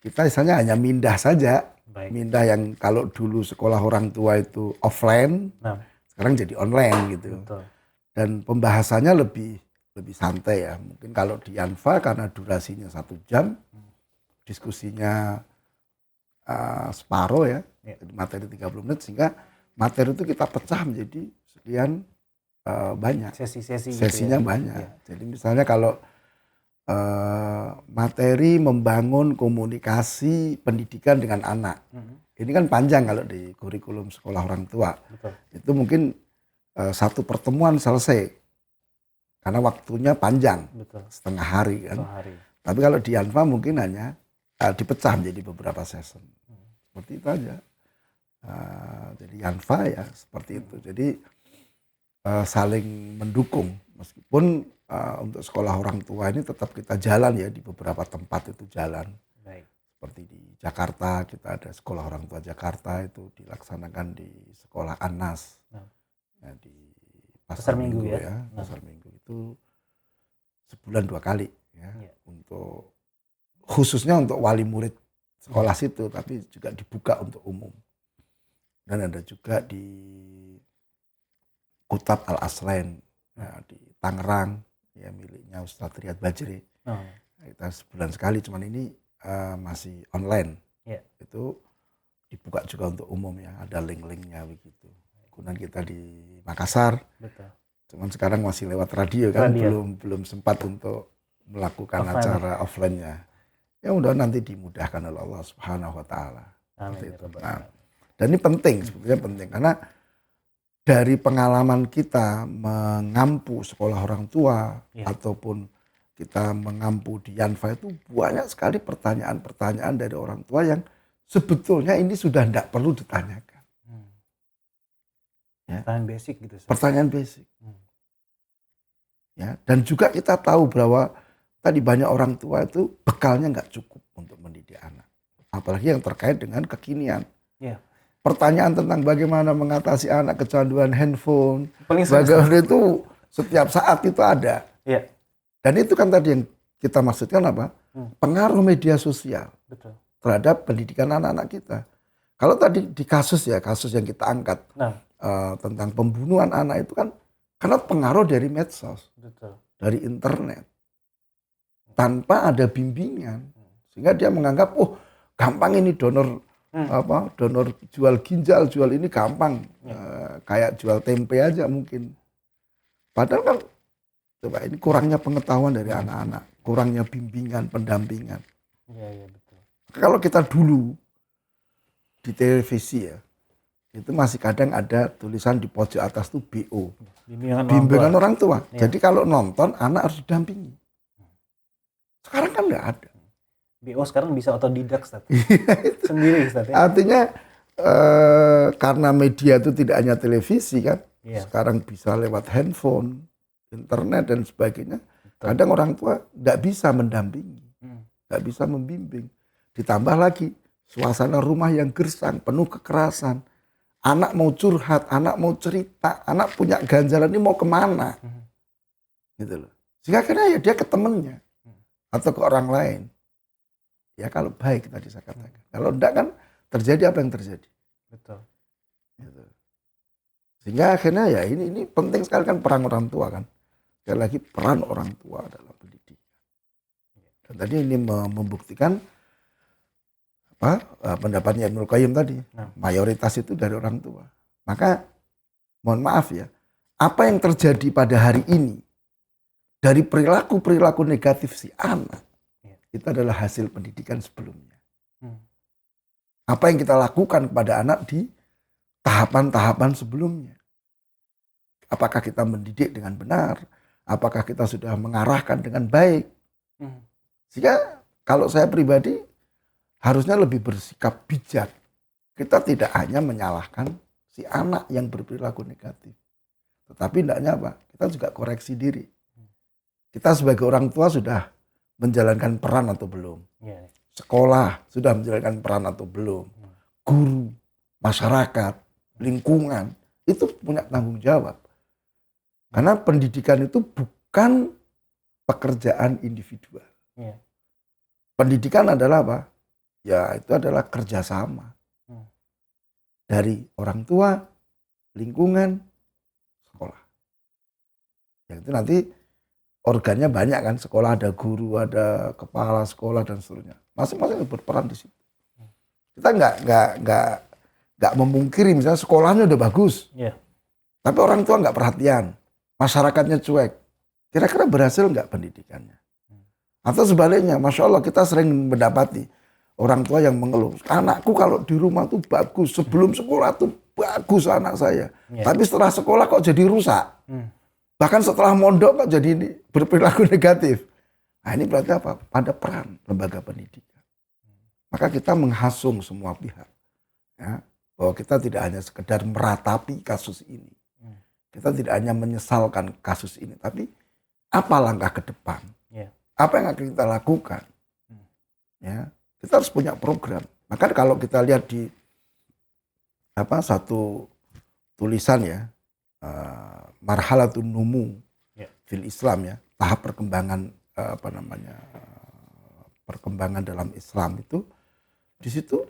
kita misalnya hanya mindah saja. Mindah yang kalau dulu sekolah orang tua itu offline, sekarang jadi online gitu. Betul. Dan pembahasannya lebih santai ya. Mungkin kalau di Yanfa karena durasinya 1 jam, diskusinya separuh ya, jadi materi 30 menit, sehingga materi itu kita pecah menjadi sekian banyak. Sesinya gitu ya. Banyak. Jadi misalnya kalau materi membangun komunikasi pendidikan dengan anak. Ini kan panjang kalau di kurikulum sekolah orang tua. Betul. Itu mungkin 1 pertemuan selesai. Karena waktunya panjang. Betul. Setengah hari kan. Tapi kalau di Yanfa mungkin hanya dipecah menjadi beberapa session. Seperti itu aja. Jadi Yanfa ya seperti itu. Jadi saling mendukung. Meskipun untuk sekolah orang tua ini tetap kita jalan ya, di beberapa tempat itu jalan. Baik. Seperti di Jakarta kita ada sekolah orang tua Jakarta, itu dilaksanakan di sekolah Anas. ya, di pasar minggu ya. Nah. Pasar minggu itu sebulan 2 kali ya, untuk khususnya untuk wali murid sekolah situ, tapi juga dibuka untuk umum. Dan ada juga di Kutab Al-Aslain ya, di Tangerang ya, miliknya Ustadz Riyad Bajri. Kita sebulan sekali, cuman ini masih online. Itu dibuka juga untuk umum ya, ada link-linknya begitu. Kemudian kita di Makassar. Betul. Cuman sekarang masih lewat radio kan, belum sempat untuk melakukan acara offline-nya. Ya udah nanti dimudahkan oleh Allah Subhanahu wa taala. Nah, dan ini penting, sebetulnya penting karena dari pengalaman kita mengampu sekolah orang tua ataupun kita mengampu di Yanfa itu banyak sekali pertanyaan-pertanyaan dari orang tua yang sebetulnya ini sudah tidak perlu ditanyakan. Ya. Pertanyaan basic gitu. Pertanyaan basic. Ya, dan juga kita tahu bahwa tadi banyak orang tua itu bekalnya nggak cukup untuk mendidik anak. Apalagi yang terkait dengan kekinian. Pertanyaan tentang bagaimana mengatasi anak kecanduan handphone. Bagaimana itu setiap saat itu ada. Dan itu kan tadi yang kita maksudkan apa? Pengaruh media sosial terhadap pendidikan anak-anak kita. Kalau tadi di kasus yang kita angkat tentang pembunuhan anak itu kan karena pengaruh dari medsos, dari internet. Tanpa ada bimbingan, sehingga dia menganggap gampang ini donor donor jual ginjal, jual ini gampang, kayak jual tempe aja mungkin. Padahal kan coba ini kurangnya pengetahuan dari anak-anak, kurangnya bimbingan, pendampingan. Betul. Kalau kita dulu di televisi ya, itu masih kadang ada tulisan di pojok atas tuh BO, bimbingan orang tua. Jadi kalau nonton anak harus didampingi. Sekarang kan nggak ada. BO sekarang bisa otodidak, Ustaz. Sendiri, Ustaz. Ya? Artinya karena media itu tidak hanya televisi kan, sekarang bisa lewat handphone, internet dan sebagainya. Kadang orang tua nggak bisa mendampingi, nggak bisa membimbing. Ditambah lagi suasana rumah yang gersang, penuh kekerasan. Anak mau curhat, anak mau cerita, anak punya ganjalan ini mau kemana, gitu loh. Sehingga akhirnya ya dia ke temennya atau ke orang lain. Ya kalau baik tadi saya katakan. Kalau enggak kan terjadi apa yang terjadi. Betul. Gitu. Sehingga akhirnya ya ini penting sekali kan peran orang tua kan. Sekali lagi peran orang tua dalam pendidikan. Dan tadi ini membuktikan pendapatnya Ibnul Qayyim tadi. Mayoritas itu dari orang tua. Maka mohon maaf ya, apa yang terjadi pada hari ini dari perilaku-perilaku negatif si anak itu adalah hasil pendidikan sebelumnya. Apa yang kita lakukan kepada anak di tahapan-tahapan sebelumnya. Apakah kita mendidik dengan benar? Apakah kita sudah mengarahkan dengan baik? Sehingga kalau saya pribadi harusnya lebih bersikap bijak. Kita tidak hanya menyalahkan si anak yang berperilaku negatif. Tetapi hendaknya apa? Kita juga koreksi diri. Kita sebagai orang tua sudah menjalankan peran atau belum? Sekolah sudah menjalankan peran atau belum? Guru, masyarakat, lingkungan itu punya tanggung jawab. Karena pendidikan itu bukan pekerjaan individual. Pendidikan adalah apa? Ya itu adalah kerjasama dari orang tua, lingkungan, sekolah. Ya itu nanti organnya banyak kan, sekolah ada guru, ada kepala sekolah dan seterusnya. Masing-masing berperan di situ. Kita nggak memungkiri misalnya sekolahnya udah bagus, tapi orang tua nggak perhatian, masyarakatnya cuek. Kira-kira berhasil nggak pendidikannya? Atau sebaliknya, masya Allah kita sering mendapati orang tua yang mengeluh, anakku kalau di rumah tuh bagus, sebelum sekolah tuh bagus anak saya, tapi setelah sekolah kok jadi rusak. Bahkan setelah mondok kok jadi ini berperilaku negatif. Nah ini berarti apa? Pada peran lembaga pendidikan. Maka kita menghasung semua pihak. Ya, bahwa kita tidak hanya sekedar meratapi kasus ini. Kita tidak hanya menyesalkan kasus ini. Tapi apa langkah ke depan? Apa yang akan kita lakukan? Ya, kita harus punya program. Maka kalau kita lihat di satu tulisan ya, marhalatun numu fil Islam ya, tahap perkembangan perkembangan dalam Islam itu, di situ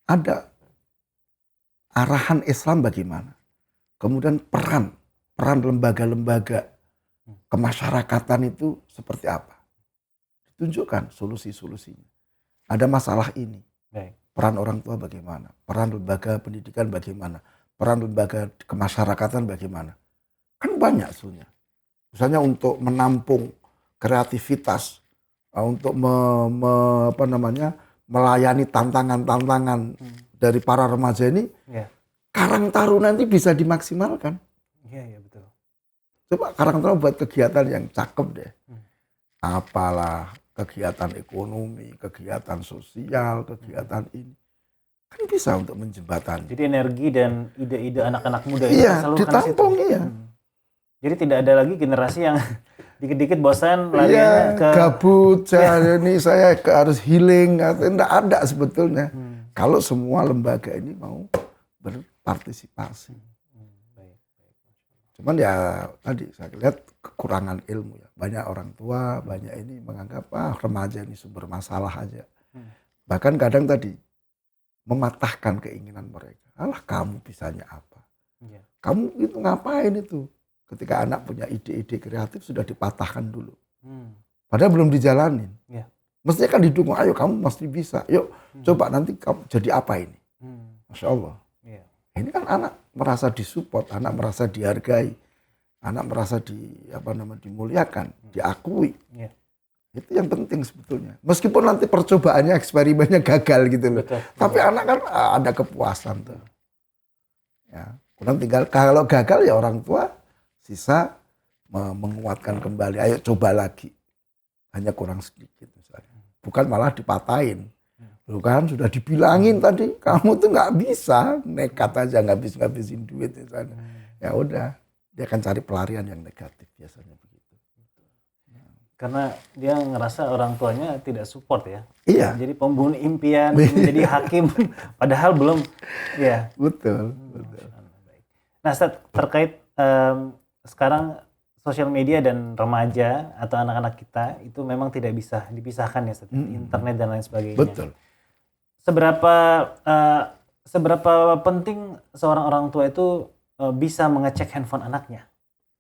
ada arahan Islam bagaimana. Kemudian peran lembaga-lembaga kemasyarakatan itu seperti apa. Ditunjukkan solusi-solusinya. Ada masalah ini. Peran orang tua bagaimana, peran lembaga pendidikan bagaimana, peran lembaga kemasyarakatan bagaimana. Kan banyak sebenarnya. Misalnya untuk menampung kreativitas, untuk melayani tantangan-tantangan dari para remaja ini, Karang Taruna nanti bisa dimaksimalkan. Iya, betul. Coba Karang Taruna buat kegiatan yang cakep deh. Apalah kegiatan ekonomi, kegiatan sosial, kegiatan ini. Kan bisa untuk menjembatani. Jadi energi dan ide-ide anak-anak muda ini selalu ditampung, iya. Jadi tidak ada lagi generasi yang dikit-dikit bosan larinya ke gabut, ini saya harus healing, tidak ada sebetulnya. Kalau semua lembaga ini mau berpartisipasi. Cuman ya tadi saya lihat kekurangan ilmu ya. Banyak orang tua, banyak ini menganggap remaja ini sumber masalah aja. Bahkan kadang tadi mematahkan keinginan mereka. Alah kamu bisanya apa? Kamu itu ngapain itu? Ketika anak punya ide-ide kreatif sudah dipatahkan dulu. Padahal belum dijalanin. Mestinya kan didukung, ayo kamu mesti bisa. Yuk coba nanti kamu jadi apa ini? Masya Allah. Ini kan anak merasa disupport, anak merasa dihargai, anak merasa dimuliakan, diakui. Itu yang penting sebetulnya. Meskipun nanti percobaannya, eksperimennya gagal gitu loh. Betul. Tapi anak kan ada kepuasan tuh. Ya. Kemudian tinggal kalau gagal ya orang tua sisa menguatkan kembali. Ayo coba lagi. Hanya kurang sedikit misalnya. Bukan malah dipatahin. Loh kan sudah dibilangin tadi kamu tuh nggak bisa, nekat aja ngabisin duit misalnya. Ya udah, dia akan cari pelarian yang negatif biasanya begitu. Karena dia ngerasa orang tuanya tidak support ya. Iya. Jadi pembunuh impian, menjadi hakim padahal belum. Ya. Betul. Nah, terkait sekarang sosial media dan remaja atau anak-anak kita itu memang tidak bisa dipisahkan ya, internet dan lain sebagainya. Betul. Seberapa penting seorang orang tua itu bisa mengecek handphone anaknya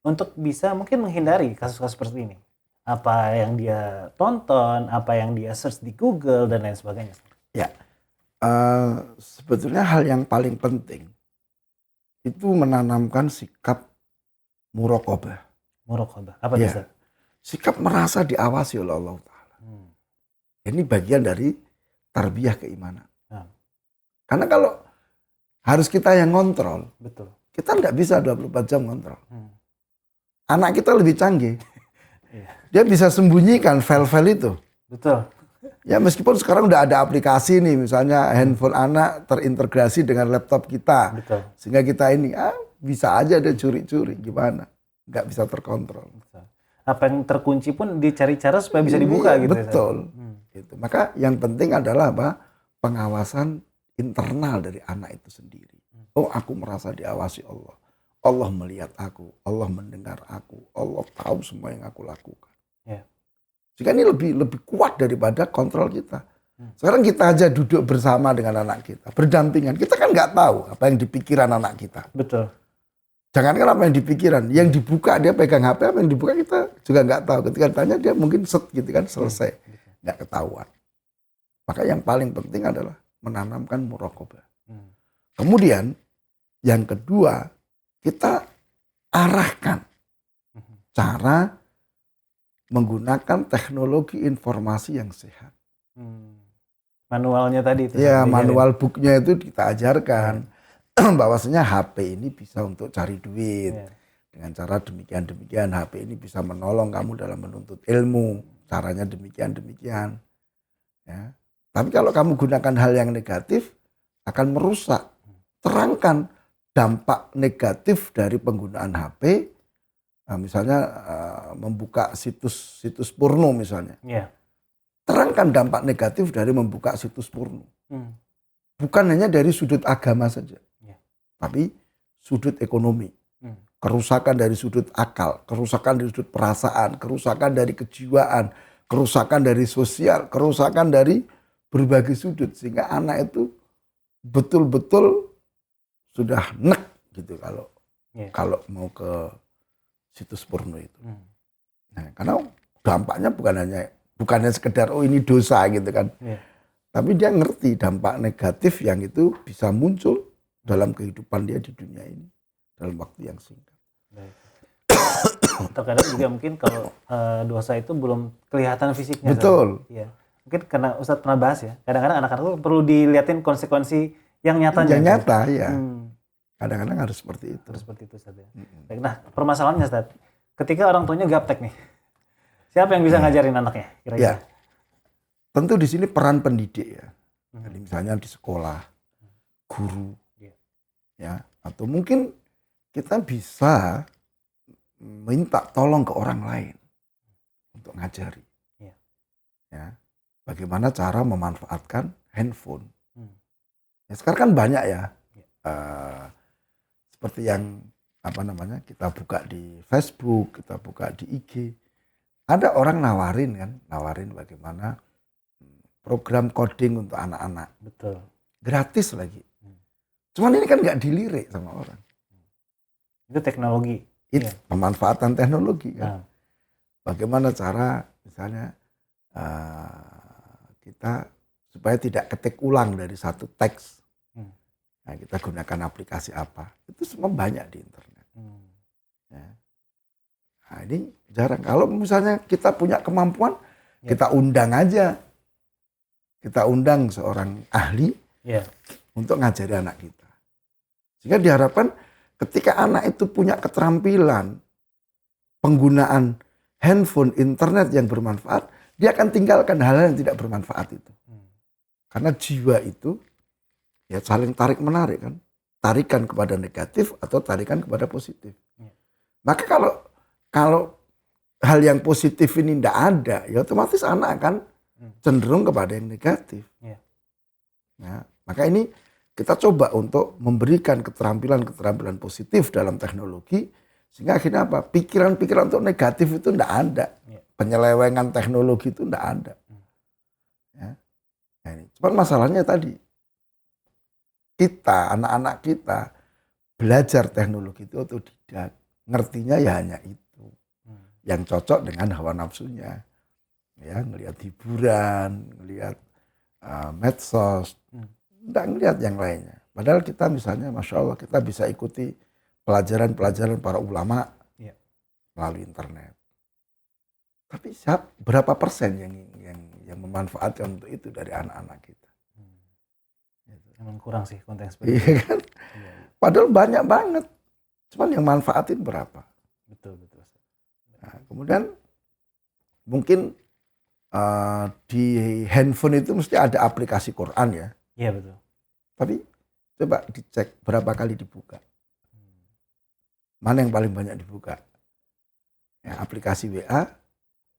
untuk bisa mungkin menghindari kasus-kasus seperti ini? Apa yang dia tonton, apa yang dia search di Google dan lain sebagainya. Ya, sebetulnya hal yang paling penting itu menanamkan sikap muraqabah. Muraqabah, apa itu? Sikap merasa diawasi oleh Allah Ta'ala. Ini bagian dari tarbiyah keimanan. Karena kalau harus kita yang ngontrol, betul. Kita nggak bisa 24 jam ngontrol. Anak kita lebih canggih. Dia bisa sembunyikan file-file itu. Betul. Ya meskipun sekarang udah ada aplikasi nih, misalnya handphone anak terintegrasi dengan laptop kita. Betul. Sehingga kita ini, bisa aja dia curi-curi, gimana? Nggak bisa terkontrol. Betul. Apa yang terkunci pun dicari cara supaya bisa dibuka gitu. Betul. Gitu. Maka yang penting adalah pengawasan internal dari anak itu sendiri. Oh, aku merasa diawasi Allah. Allah melihat aku, Allah mendengar aku, Allah tahu semua yang aku lakukan. Jika ini lebih kuat daripada kontrol kita. Sekarang kita aja duduk bersama dengan anak kita, berdampingan. Kita kan nggak tahu apa yang dipikiran anak kita. Betul. Jangankan apa yang dipikiran, yang dibuka dia pegang HP, apa yang dibuka kita juga nggak tahu. Ketika ditanya dia mungkin set gitu kan, selesai. Nggak ketahuan. Maka yang paling penting adalah menanamkan muraqabah. Kemudian yang kedua, kita arahkan cara menggunakan teknologi informasi yang sehat. Manualnya tadi itu. Ya, manual booknya itu kita ajarkan. Bahwasanya HP ini bisa untuk cari duit. Dengan cara demikian-demikian, HP ini bisa menolong kamu dalam menuntut ilmu. Caranya demikian-demikian. Ya. Tapi kalau kamu gunakan hal yang negatif, akan merusak. Terangkan dampak negatif dari penggunaan HP. Nah, misalnya membuka situs porno misalnya. Terangkan dampak negatif dari membuka situs porno. Bukan hanya dari sudut agama saja. Tapi sudut ekonomi. kerusakan dari sudut akal, kerusakan dari sudut perasaan, kerusakan dari kejiwaan, kerusakan dari sosial, kerusakan dari berbagai sudut. Sehingga anak itu betul-betul sudah nek gitu kalau mau ke situs porno itu. Nah, karena dampaknya bukannya sekedar oh ini dosa gitu kan. Tapi dia ngerti dampak negatif yang itu bisa muncul dalam kehidupan dia di dunia ini dalam waktu yang singkat. Terkadang juga mungkin kalau dosa itu belum kelihatan fisiknya. Betul. Ya. Mungkin karena Ustadz pernah bahas ya, kadang-kadang anak-anak itu perlu dilihatin konsekuensi yang nyata. Yang nyata ya. Kadang-kadang harus seperti itu. Harus seperti itu Ustadz ya. Nah, permasalahannya Ustadz, ketika orang tuanya gaptek nih, siapa yang bisa ngajarin anaknya kira-kira? Ya. Tentu di sini peran pendidik ya. Jadi misalnya di sekolah, guru, ya, atau mungkin kita bisa minta tolong ke orang lain untuk ngajari. Ya, bagaimana cara memanfaatkan handphone. Ya, sekarang kan banyak ya, seperti yang kita buka di Facebook, kita buka di IG. Ada orang nawarin bagaimana program coding untuk anak-anak. Betul. Gratis lagi. Cuman ini kan nggak dilirik sama orang. Itu teknologi. Itu pemanfaatan teknologi kan. Bagaimana cara misalnya kita supaya tidak ketik ulang dari satu teks. Nah, kita gunakan aplikasi apa. Itu semua banyak di internet. Ya. Nah, ini jarang. Kalau misalnya kita punya kemampuan, kita undang aja. Kita undang seorang ahli untuk ngajari anak kita. Sehingga diharapkan ketika anak itu punya keterampilan penggunaan handphone, internet yang bermanfaat, dia akan tinggalkan hal-hal yang tidak bermanfaat itu. Karena jiwa itu ya saling tarik-menarik kan. Tarikan kepada negatif atau tarikan kepada positif. Maka kalau hal yang positif ini tidak ada, ya otomatis anak akan cenderung kepada yang negatif. Ya, maka ini kita coba untuk memberikan keterampilan positif dalam teknologi, sehingga akhirnya apa? Pikiran-pikiran untuk negatif itu tidak ada. Penyelewengan teknologi itu tidak ada. Ya. Nah, ini. Cuman masalahnya tadi, kita, anak-anak kita, belajar teknologi itu otodidak. Ngertinya ya hanya itu. Yang cocok dengan hawa nafsunya. Ya, ngelihat hiburan, ngelihat medsos, tidak ngelihat yang lainnya. Padahal kita misalnya, Masya Allah, kita bisa ikuti pelajaran-pelajaran para ulama melalui internet. Tapi berapa persen yang memanfaatkan untuk itu dari anak-anak kita? Memang kurang sih konten seperti itu. Kan? Padahal banyak banget. Cuman yang manfaatin berapa? Betul. Nah, kemudian mungkin di handphone itu mesti ada aplikasi Quran ya. Iya betul. Tapi coba dicek berapa kali dibuka. Mana yang paling banyak dibuka? Ya, aplikasi WA,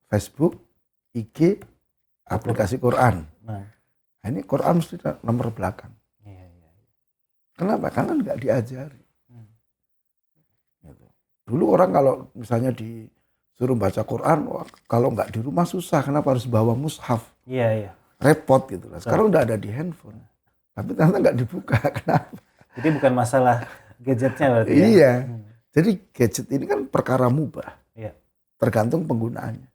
Facebook, IG, aplikasi Quran. Nah, ini Quran mesti nomor belakang. Kenapa? Karena nggak diajari. Dulu orang kalau misalnya disuruh baca Quran, kalau nggak di rumah susah. Kenapa harus bawa mushaf? Iya. Repot gitu lah. Sekarang udah ada di handphone. Tapi ternyata nggak dibuka. Kenapa? Jadi bukan masalah gadgetnya berarti ya? Iya. Jadi gadget ini kan perkara mubah. Iya. Tergantung penggunaannya.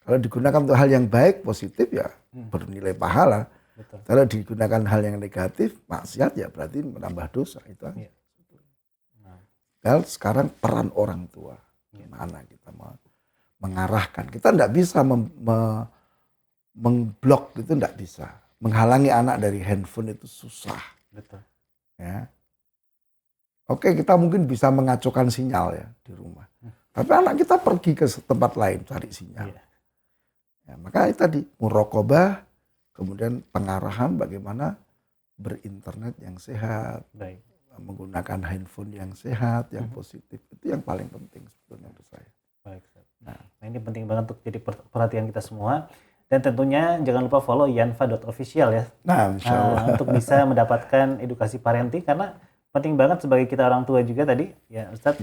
Kalau digunakan untuk hal yang baik, positif ya bernilai pahala. Betul. Kalau digunakan hal yang negatif, maksiat ya berarti menambah dosa. Itu aja. Iya. Nah, sekarang peran orang tua. Gimana kita mengarahkan. Kita tidak bisa memblok itu tidak bisa. Menghalangi anak dari handphone itu susah. Betul. Ya. Oke, kita mungkin bisa mengacaukan sinyal ya di rumah. Tapi anak kita pergi ke tempat lain cari sinyal. Iya. Ya, maka itu tadi muraqabah, kemudian pengarahan bagaimana berinternet yang sehat. Baik. Menggunakan handphone yang sehat, yang positif. Itu yang paling penting sebetulnya menurut saya. Baik. Nah, ini penting banget untuk jadi perhatian kita semua. Dan tentunya jangan lupa follow yanfa.official ya. Nah, insya Allah. Untuk bisa mendapatkan edukasi parenting, karena penting banget sebagai kita orang tua juga tadi ya Ustadz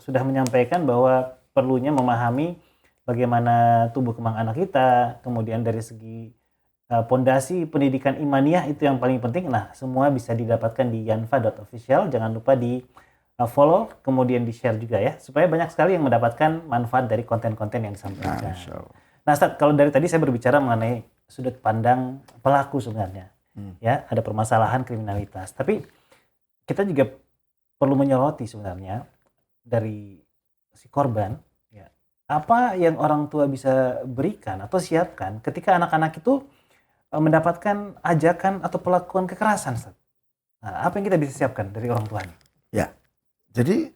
sudah menyampaikan bahwa perlunya memahami bagaimana tumbuh kembang anak kita, kemudian dari segi pondasi pendidikan imaniah itu yang paling penting. Nah, semua bisa didapatkan di yanfa.official. Jangan lupa di follow, kemudian di share juga ya, supaya banyak sekali yang mendapatkan manfaat dari konten-konten yang disampaikan. Nah, Ustadz, kalau dari tadi saya berbicara mengenai sudut pandang pelaku sebenarnya, ya ada permasalahan kriminalitas. Tapi kita juga perlu menyoroti sebenarnya dari si korban, ya apa yang orang tua bisa berikan atau siapkan ketika anak-anak itu mendapatkan ajakan atau perlakuan kekerasan, Ustaz. Nah, apa yang kita bisa siapkan dari orang tuanya? Ya, jadi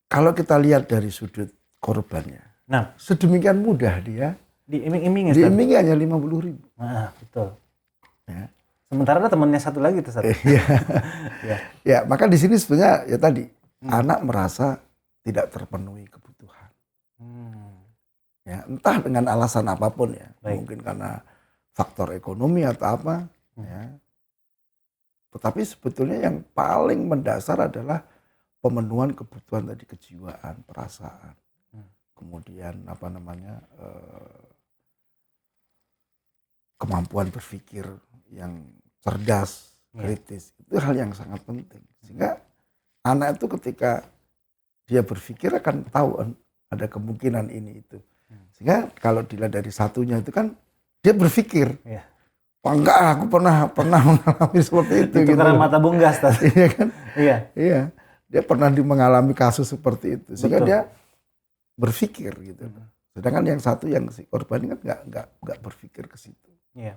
kalau kita lihat dari sudut korbannya, sedemikian mudah dia diiming-iming, diiming hanya 50.000. Nah, betul. Ya. Sementara ada temannya satu lagi tuh, Ustaz. Ya, maka di sini sebenarnya ya tadi anak merasa tidak terpenuhi kebutuhan. Ya, entah dengan alasan apapun ya, mungkin karena faktor ekonomi atau apa, ya. Tetapi sebetulnya yang paling mendasar adalah pemenuhan kebutuhan tadi, kejiwaan, perasaan, kemudian kemampuan berpikir yang cerdas, kritis, itu hal yang sangat penting. Sehingga anak itu ketika dia berpikir akan tahu ada kemungkinan ini itu. Sehingga kalau dilihat dari satunya itu kan dia berpikir, wah enggak, aku pernah mengalami seperti itu. Itu karena mata bunggas tadi. Iya kan? Iya. Dia pernah mengalami kasus seperti itu. Sehingga dia berpikir gitu. Sedangkan yang satu, yang si korban kan enggak berpikir ke situ. Iya.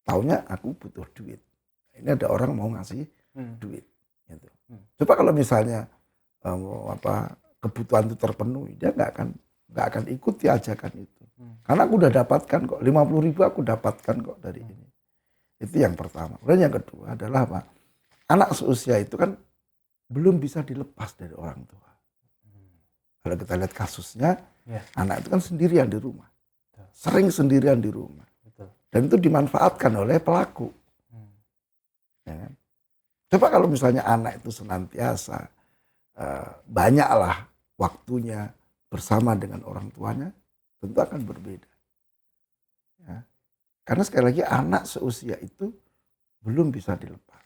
Taunya aku butuh duit. Ini ada orang mau ngasih duit. Gitu. Coba kalau misalnya kebutuhan itu terpenuhi, dia nggak akan ikuti ajakan itu. Karena aku udah dapatkan kok, 50.000 aku dapatkan kok dari ini. Itu yang pertama. Kemudian yang kedua adalah apa? Anak seusia itu kan belum bisa dilepas dari orang tua. Kalau kita lihat kasusnya, anak itu kan sendirian di rumah. Sering sendirian di rumah. Dan itu dimanfaatkan oleh pelaku. Ya. Coba kalau misalnya anak itu senantiasa banyaklah waktunya bersama dengan orang tuanya, tentu akan berbeda. Ya. Karena sekali lagi anak seusia itu belum bisa dilepas.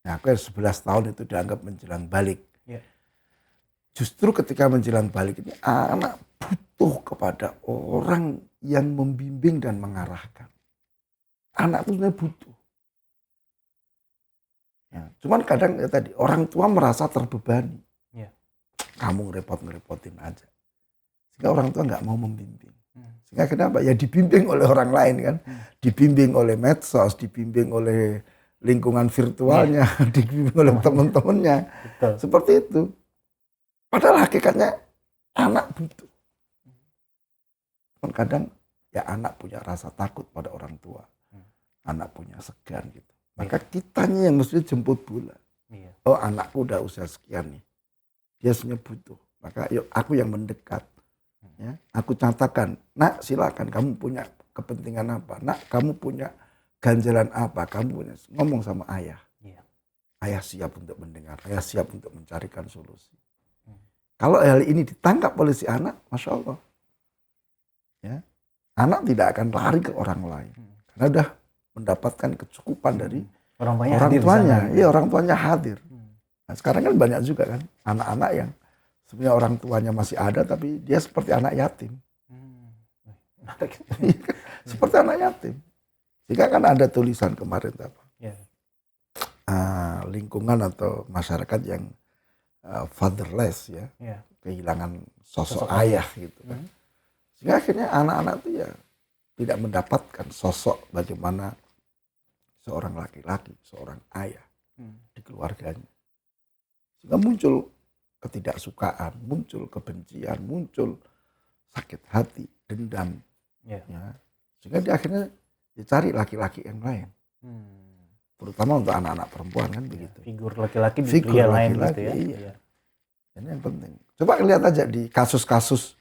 Nah, aku yang 11 tahun itu dianggap menjelang balik. Ya. Justru ketika menjelang balik ini anak butuh kepada orang yang membimbing dan mengarahkan. Anak itu sebenarnya butuh. Ya. Cuman kadang ya tadi orang tua merasa terbebani. Ya. Kamu ngerepotin aja. Sehingga orang tua nggak mau membimbing. Sehingga kenapa? Ya dibimbing oleh orang lain kan. Dibimbing oleh medsos, dibimbing oleh lingkungan virtualnya, dibimbing oleh teman-temannya. Seperti itu. Padahal hakikatnya anak butuh. Kadang ya anak punya rasa takut pada orang tua. Anak punya segan gitu. Maka kitanya yang mesti jemput bola. Oh, anakku udah usia sekian nih. Dia sebenarnya butuh. Maka yuk aku yang mendekat. Ya, aku catatkan, nak silakan kamu punya kepentingan apa, nak kamu punya ganjalan apa, kamu punya, ngomong sama ayah. Ayah siap untuk mendengar, ayah siap untuk mencarikan solusi. Kalau hal ini ditangkap oleh si anak, Masya Allah. Ya, anak tidak akan lari ke orang lain. Karena sudah mendapatkan kecukupan dari orang tuanya. Iya, orang tuanya hadir. Nah, sekarang kan banyak juga kan anak-anak yang sebenarnya orang tuanya masih ada, tapi dia seperti anak yatim. Seperti anak yatim. Jika kan ada tulisan kemarin apa? Lingkungan atau masyarakat yang fatherless ya, kehilangan sosok ayah gitu kan. Sehingga akhirnya anak-anak itu ya tidak mendapatkan sosok bagaimana seorang laki-laki, seorang ayah di keluarganya. Sehingga muncul ketidaksukaan, muncul kebencian, muncul sakit hati, dendam. Ya. Sehingga dia akhirnya cari laki-laki yang lain. Terutama untuk anak-anak perempuan kan begitu. Figur laki-laki di pria lain gitu ya. Iya. Ini yang penting. Coba lihat aja di kasus-kasus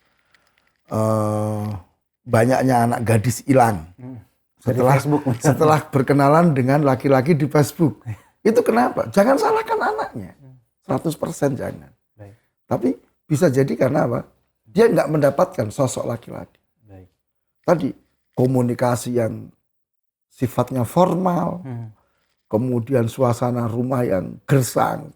banyaknya anak gadis hilang. Setelah berkenalan dengan laki-laki di Facebook. Itu kenapa? Jangan salahkan anaknya. 100% jangan. Baik. Tapi bisa jadi karena apa? Dia nggak mendapatkan sosok laki-laki. Baik. Tadi komunikasi yang sifatnya formal, kemudian suasana rumah yang gersang,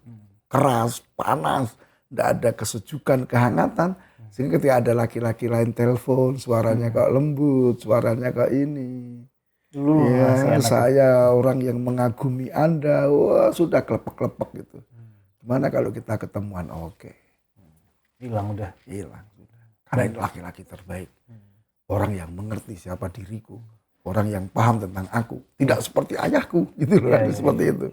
keras, panas, nggak ada kesejukan, kehangatan. Sehingga ketika ada laki-laki lain telepon, suaranya kok lembut, suaranya kok ini. Ya, saya orang yang mengagumi Anda, wah sudah klepek-klepek gitu. Gimana kalau kita ketemuan? Oke. Hilang udah. Hilang. Karena ini laki-laki terbaik. Orang yang mengerti siapa diriku. Orang yang paham tentang aku. Tidak seperti ayahku. Gitu loh. Seperti itu.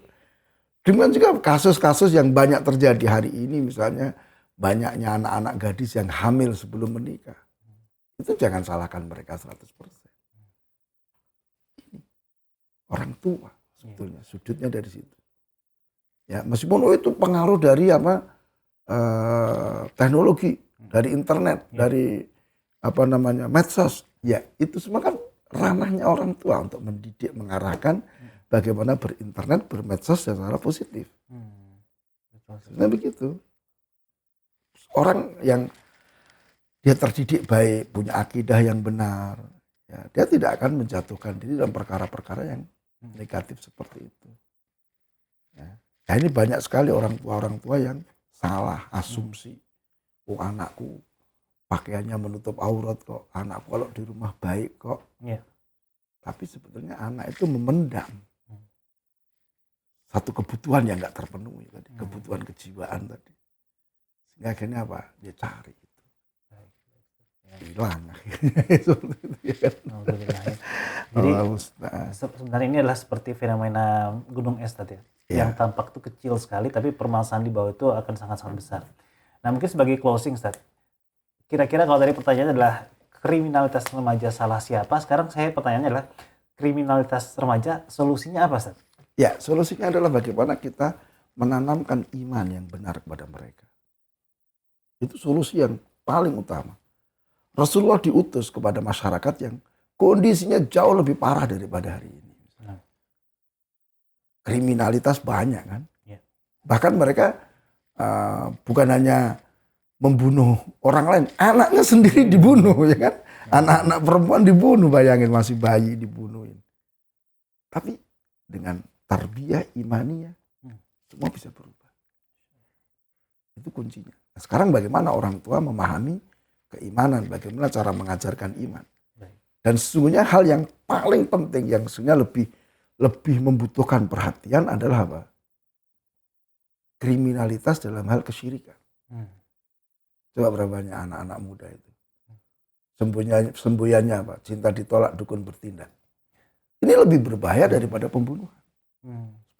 Dengan juga kasus-kasus yang banyak terjadi hari ini. Misalnya banyaknya anak-anak gadis yang hamil sebelum menikah. Itu jangan salahkan mereka 100%. Orang tua sebetulnya. Sudutnya dari situ. Ya, meskipun itu pengaruh dari teknologi, dari internet, dari medsos, ya itu semua kan ranahnya orang tua untuk mendidik, mengarahkan bagaimana berinternet, bermedsos secara positif. Nah begitu. Orang yang dia terdidik baik, punya akidah yang benar, ya, dia tidak akan menjatuhkan diri dalam perkara-perkara yang negatif seperti itu. Ya. Nah ini banyak sekali orang tua yang salah asumsi. Oh anakku pakaiannya menutup aurat kok. Anakku kalau di rumah baik kok. Yeah. Tapi sebetulnya anak itu memendam satu kebutuhan yang nggak terpenuhi tadi. Kebutuhan kejiwaan tadi. Sehingga akhirnya apa? Dia cari itu. Hilang akhirnya. Jadi sebenarnya ini adalah seperti fenomena gunung es tadi ya. Yang tampak itu kecil sekali, tapi permasalahan di bawah itu akan sangat-sangat besar. Nah mungkin sebagai closing, Ustaz, kira-kira kalau tadi pertanyaannya adalah kriminalitas remaja salah siapa, sekarang saya pertanyaannya adalah kriminalitas remaja solusinya apa, Ustaz? Ya, solusinya adalah bagaimana kita menanamkan iman yang benar kepada mereka. Itu solusi yang paling utama. Rasulullah diutus kepada masyarakat yang kondisinya jauh lebih parah daripada hari ini. Kriminalitas banyak kan. Yeah. Bahkan mereka bukan hanya membunuh orang lain, anaknya sendiri dibunuh ya kan. Anak-anak perempuan dibunuh, bayangin masih bayi dibunuhin. Tapi dengan tarbiyah imaniyah semua bisa berubah. Itu kuncinya. Nah, sekarang bagaimana orang tua memahami keimanan, bagaimana cara mengajarkan iman. Dan sesungguhnya hal yang paling penting yang sesungguhnya lebih membutuhkan perhatian adalah apa? Kriminalitas dalam hal kesyirikan. Coba berapa banyak anak-anak muda itu. Semboyannya apa? Cinta ditolak, dukun bertindak. Ini lebih berbahaya daripada pembunuhan.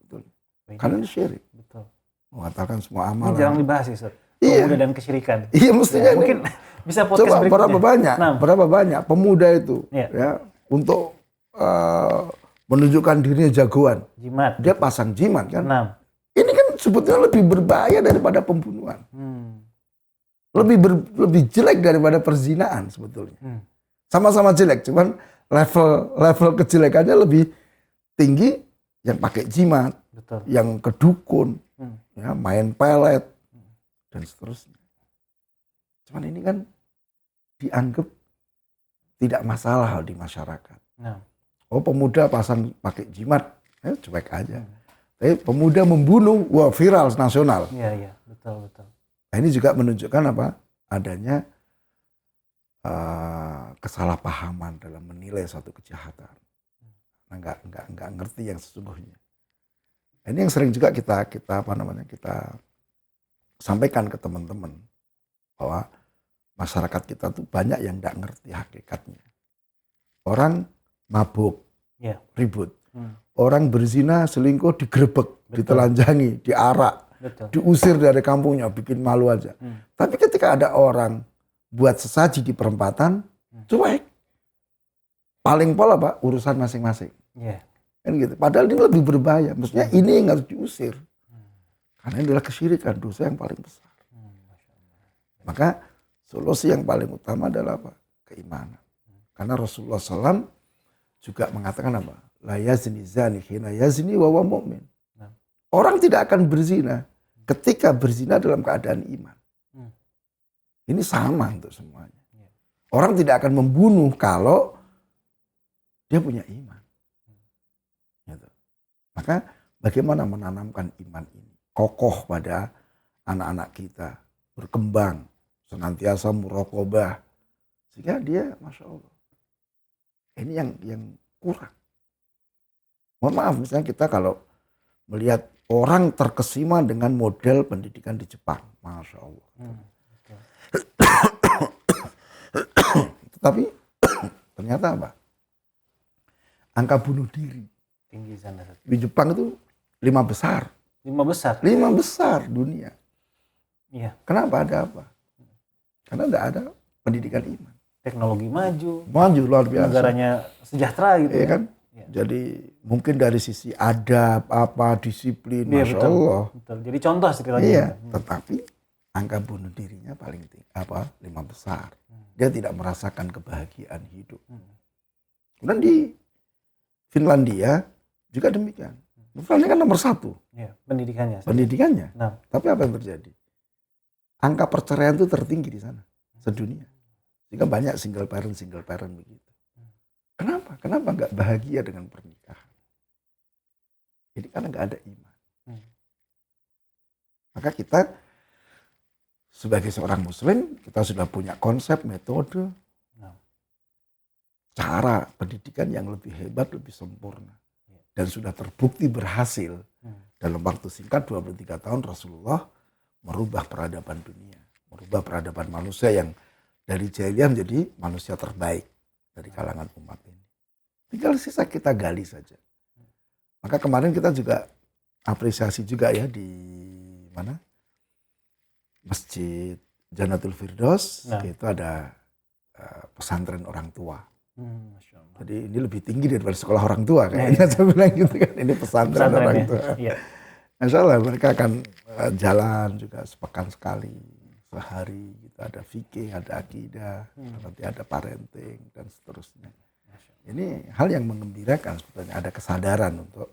Betul. Karena ini syirik. Betul. Mengatakan semua amalan. Ini jarang dibahas sih, Ustaz. Pemuda dan kesyirikan. Iya, mestinya ya, mungkin bisa podcast coba berikutnya. berapa banyak pemuda itu ya untuk menunjukkan dirinya jagoan. Jimat. Dia pasang jimat kan. Ini kan sebetulnya lebih berbahaya daripada pembunuhan. Lebih jelek daripada perzinaan sebetulnya. Sama-sama jelek, cuman level kejelekannya lebih tinggi yang pakai jimat, betul, yang kedukun, ya, main pelet dan seterusnya. Cuman ini kan dianggap tidak masalah di masyarakat. Oh pemuda pasang pakai jimat, cuek aja. Tapi pemuda membunuh, wah viral nasional. Iya, betul. Nah, ini juga menunjukkan apa? Adanya kesalahpahaman dalam menilai suatu kejahatan. Nah, nggak ngerti yang sesungguhnya. Nah, ini yang sering juga kita sampaikan ke teman-teman bahwa masyarakat kita tuh banyak yang nggak ngerti hakikatnya. Orang mabuk, ribut. Orang berzina, selingkuh, digerebek, ditelanjangi, diarak, diusir dari kampungnya, bikin malu aja. Tapi ketika ada orang buat sesaji di perempatan, cuek. Paling pola Pak, urusan masing-masing. Kan gitu. Padahal ini lebih berbahaya. Maksudnya ini yang harus diusir. Karena ini adalah kesyirikan, dosa yang paling besar. Maka solusi yang paling utama adalah apa? Keimanan. Karena Rasulullah SAW juga mengatakan apa? La yazni zani hina yazni wa huwa mu'min. Orang tidak akan berzina ketika berzina dalam keadaan iman. Ini sama untuk semuanya. Orang tidak akan membunuh kalau dia punya iman. Gitu. Maka bagaimana menanamkan iman ini kokoh pada anak-anak kita, berkembang, senantiasa muraqabah, sehingga dia, masya Allah, ini yang kurang. Mohon maaf, misalnya kita kalau melihat orang terkesima dengan model pendidikan di Jepang, masya Allah. Tetapi ternyata apa? Angka bunuh diri tinggi sana. Di Jepang itu 5 besar. 5 besar? 5 besar dunia. Iya. Kenapa? Ada apa? Karena tidak ada pendidikan iman. Teknologi maju. Maju luar biasa. Negaranya sejahtera gitu. Iya kan? Ya. Jadi mungkin dari sisi adab, disiplin, iya, Masya betul, Allah. Betul. Jadi contoh sekali lagi. Iya, tetapi angka bunuh dirinya paling tinggi, 5 besar. Dia tidak merasakan kebahagiaan hidup. Kemudian di Finlandia juga demikian. Finlandia kan nomor 1. Iya, pendidikannya. Pendidikannya. Nah. Tapi apa yang terjadi? Angka perceraian itu tertinggi di sana, sedunia. Sehingga banyak single parent begitu. Kenapa? Kenapa nggak bahagia dengan pernikahan? Ini karena nggak ada iman. Maka kita sebagai seorang muslim, kita sudah punya konsep, metode, cara pendidikan yang lebih hebat, lebih sempurna. Dan sudah terbukti berhasil. Dalam waktu singkat, 23 tahun Rasulullah merubah peradaban dunia. Merubah peradaban manusia yang dari jahiliyah menjadi manusia terbaik dari kalangan umat ini. Tinggal sisa kita gali saja. Maka kemarin kita juga apresiasi juga ya di mana? Masjid Jannatul Firdaus, itu ada pesantren orang tua. Jadi ini lebih tinggi daripada sekolah orang tua kayaknya saya bilang gitu kan. Ini pesantren orang tua. Iya. Insya Allah mereka akan jalan juga sepekan sekali, sehari gitu. Ada fikih, ada akidah, nanti ada parenting dan seterusnya. Ini hal yang menggembirakan sebetulnya, ada kesadaran untuk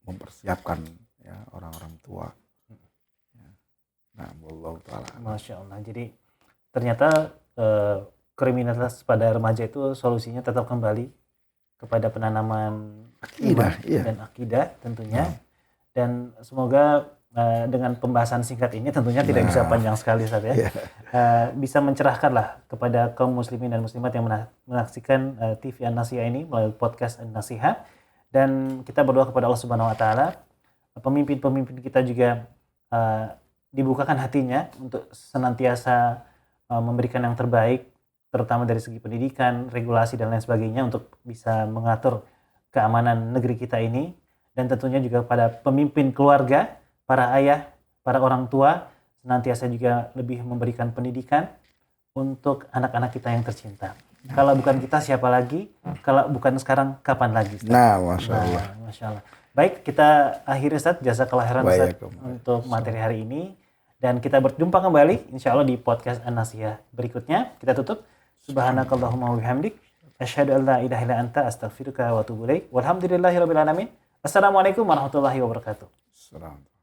mempersiapkan ya orang-orang tua. Nah, wallahu taala. Masya Allah. Jadi ternyata kriminalitas pada remaja itu solusinya tetap kembali kepada penanaman akidah, dan akidah tentunya. Dan semoga dengan pembahasan singkat ini tentunya tidak bisa panjang sekali Ustaz ya. Bisa mencerahkanlah kepada kaum muslimin dan muslimat yang menyaksikan TV An-Nasihah ini melalui podcast An-Nasihah. Dan kita berdoa kepada Allah Subhanahu wa taala, pemimpin-pemimpin kita juga dibukakan hatinya untuk senantiasa memberikan yang terbaik, terutama dari segi pendidikan, regulasi dan lain sebagainya untuk bisa mengatur keamanan negeri kita ini. Dan tentunya juga pada pemimpin keluarga, para ayah, para orang tua, senantiasa juga lebih memberikan pendidikan untuk anak-anak kita yang tercinta. Kalau bukan kita siapa lagi? Kalau bukan sekarang kapan lagi? Ustaz? Nah, Masya Allah. Masya Allah. Baik, kita akhiri Ustaz, jazakallah khairan Ustaz untuk materi hari ini. Dan kita berjumpa kembali insya Allah di podcast An-Nasihah berikutnya. Kita tutup. Subhanakallahumma wa bihamdik. Asyhadu an la ilaha illa anta astaghfiruka wa atubu ilaik. Walhamdulillahirabbil alamin. Assalamualaikum warahmatullahi wabarakatuh. Assalamualaikum.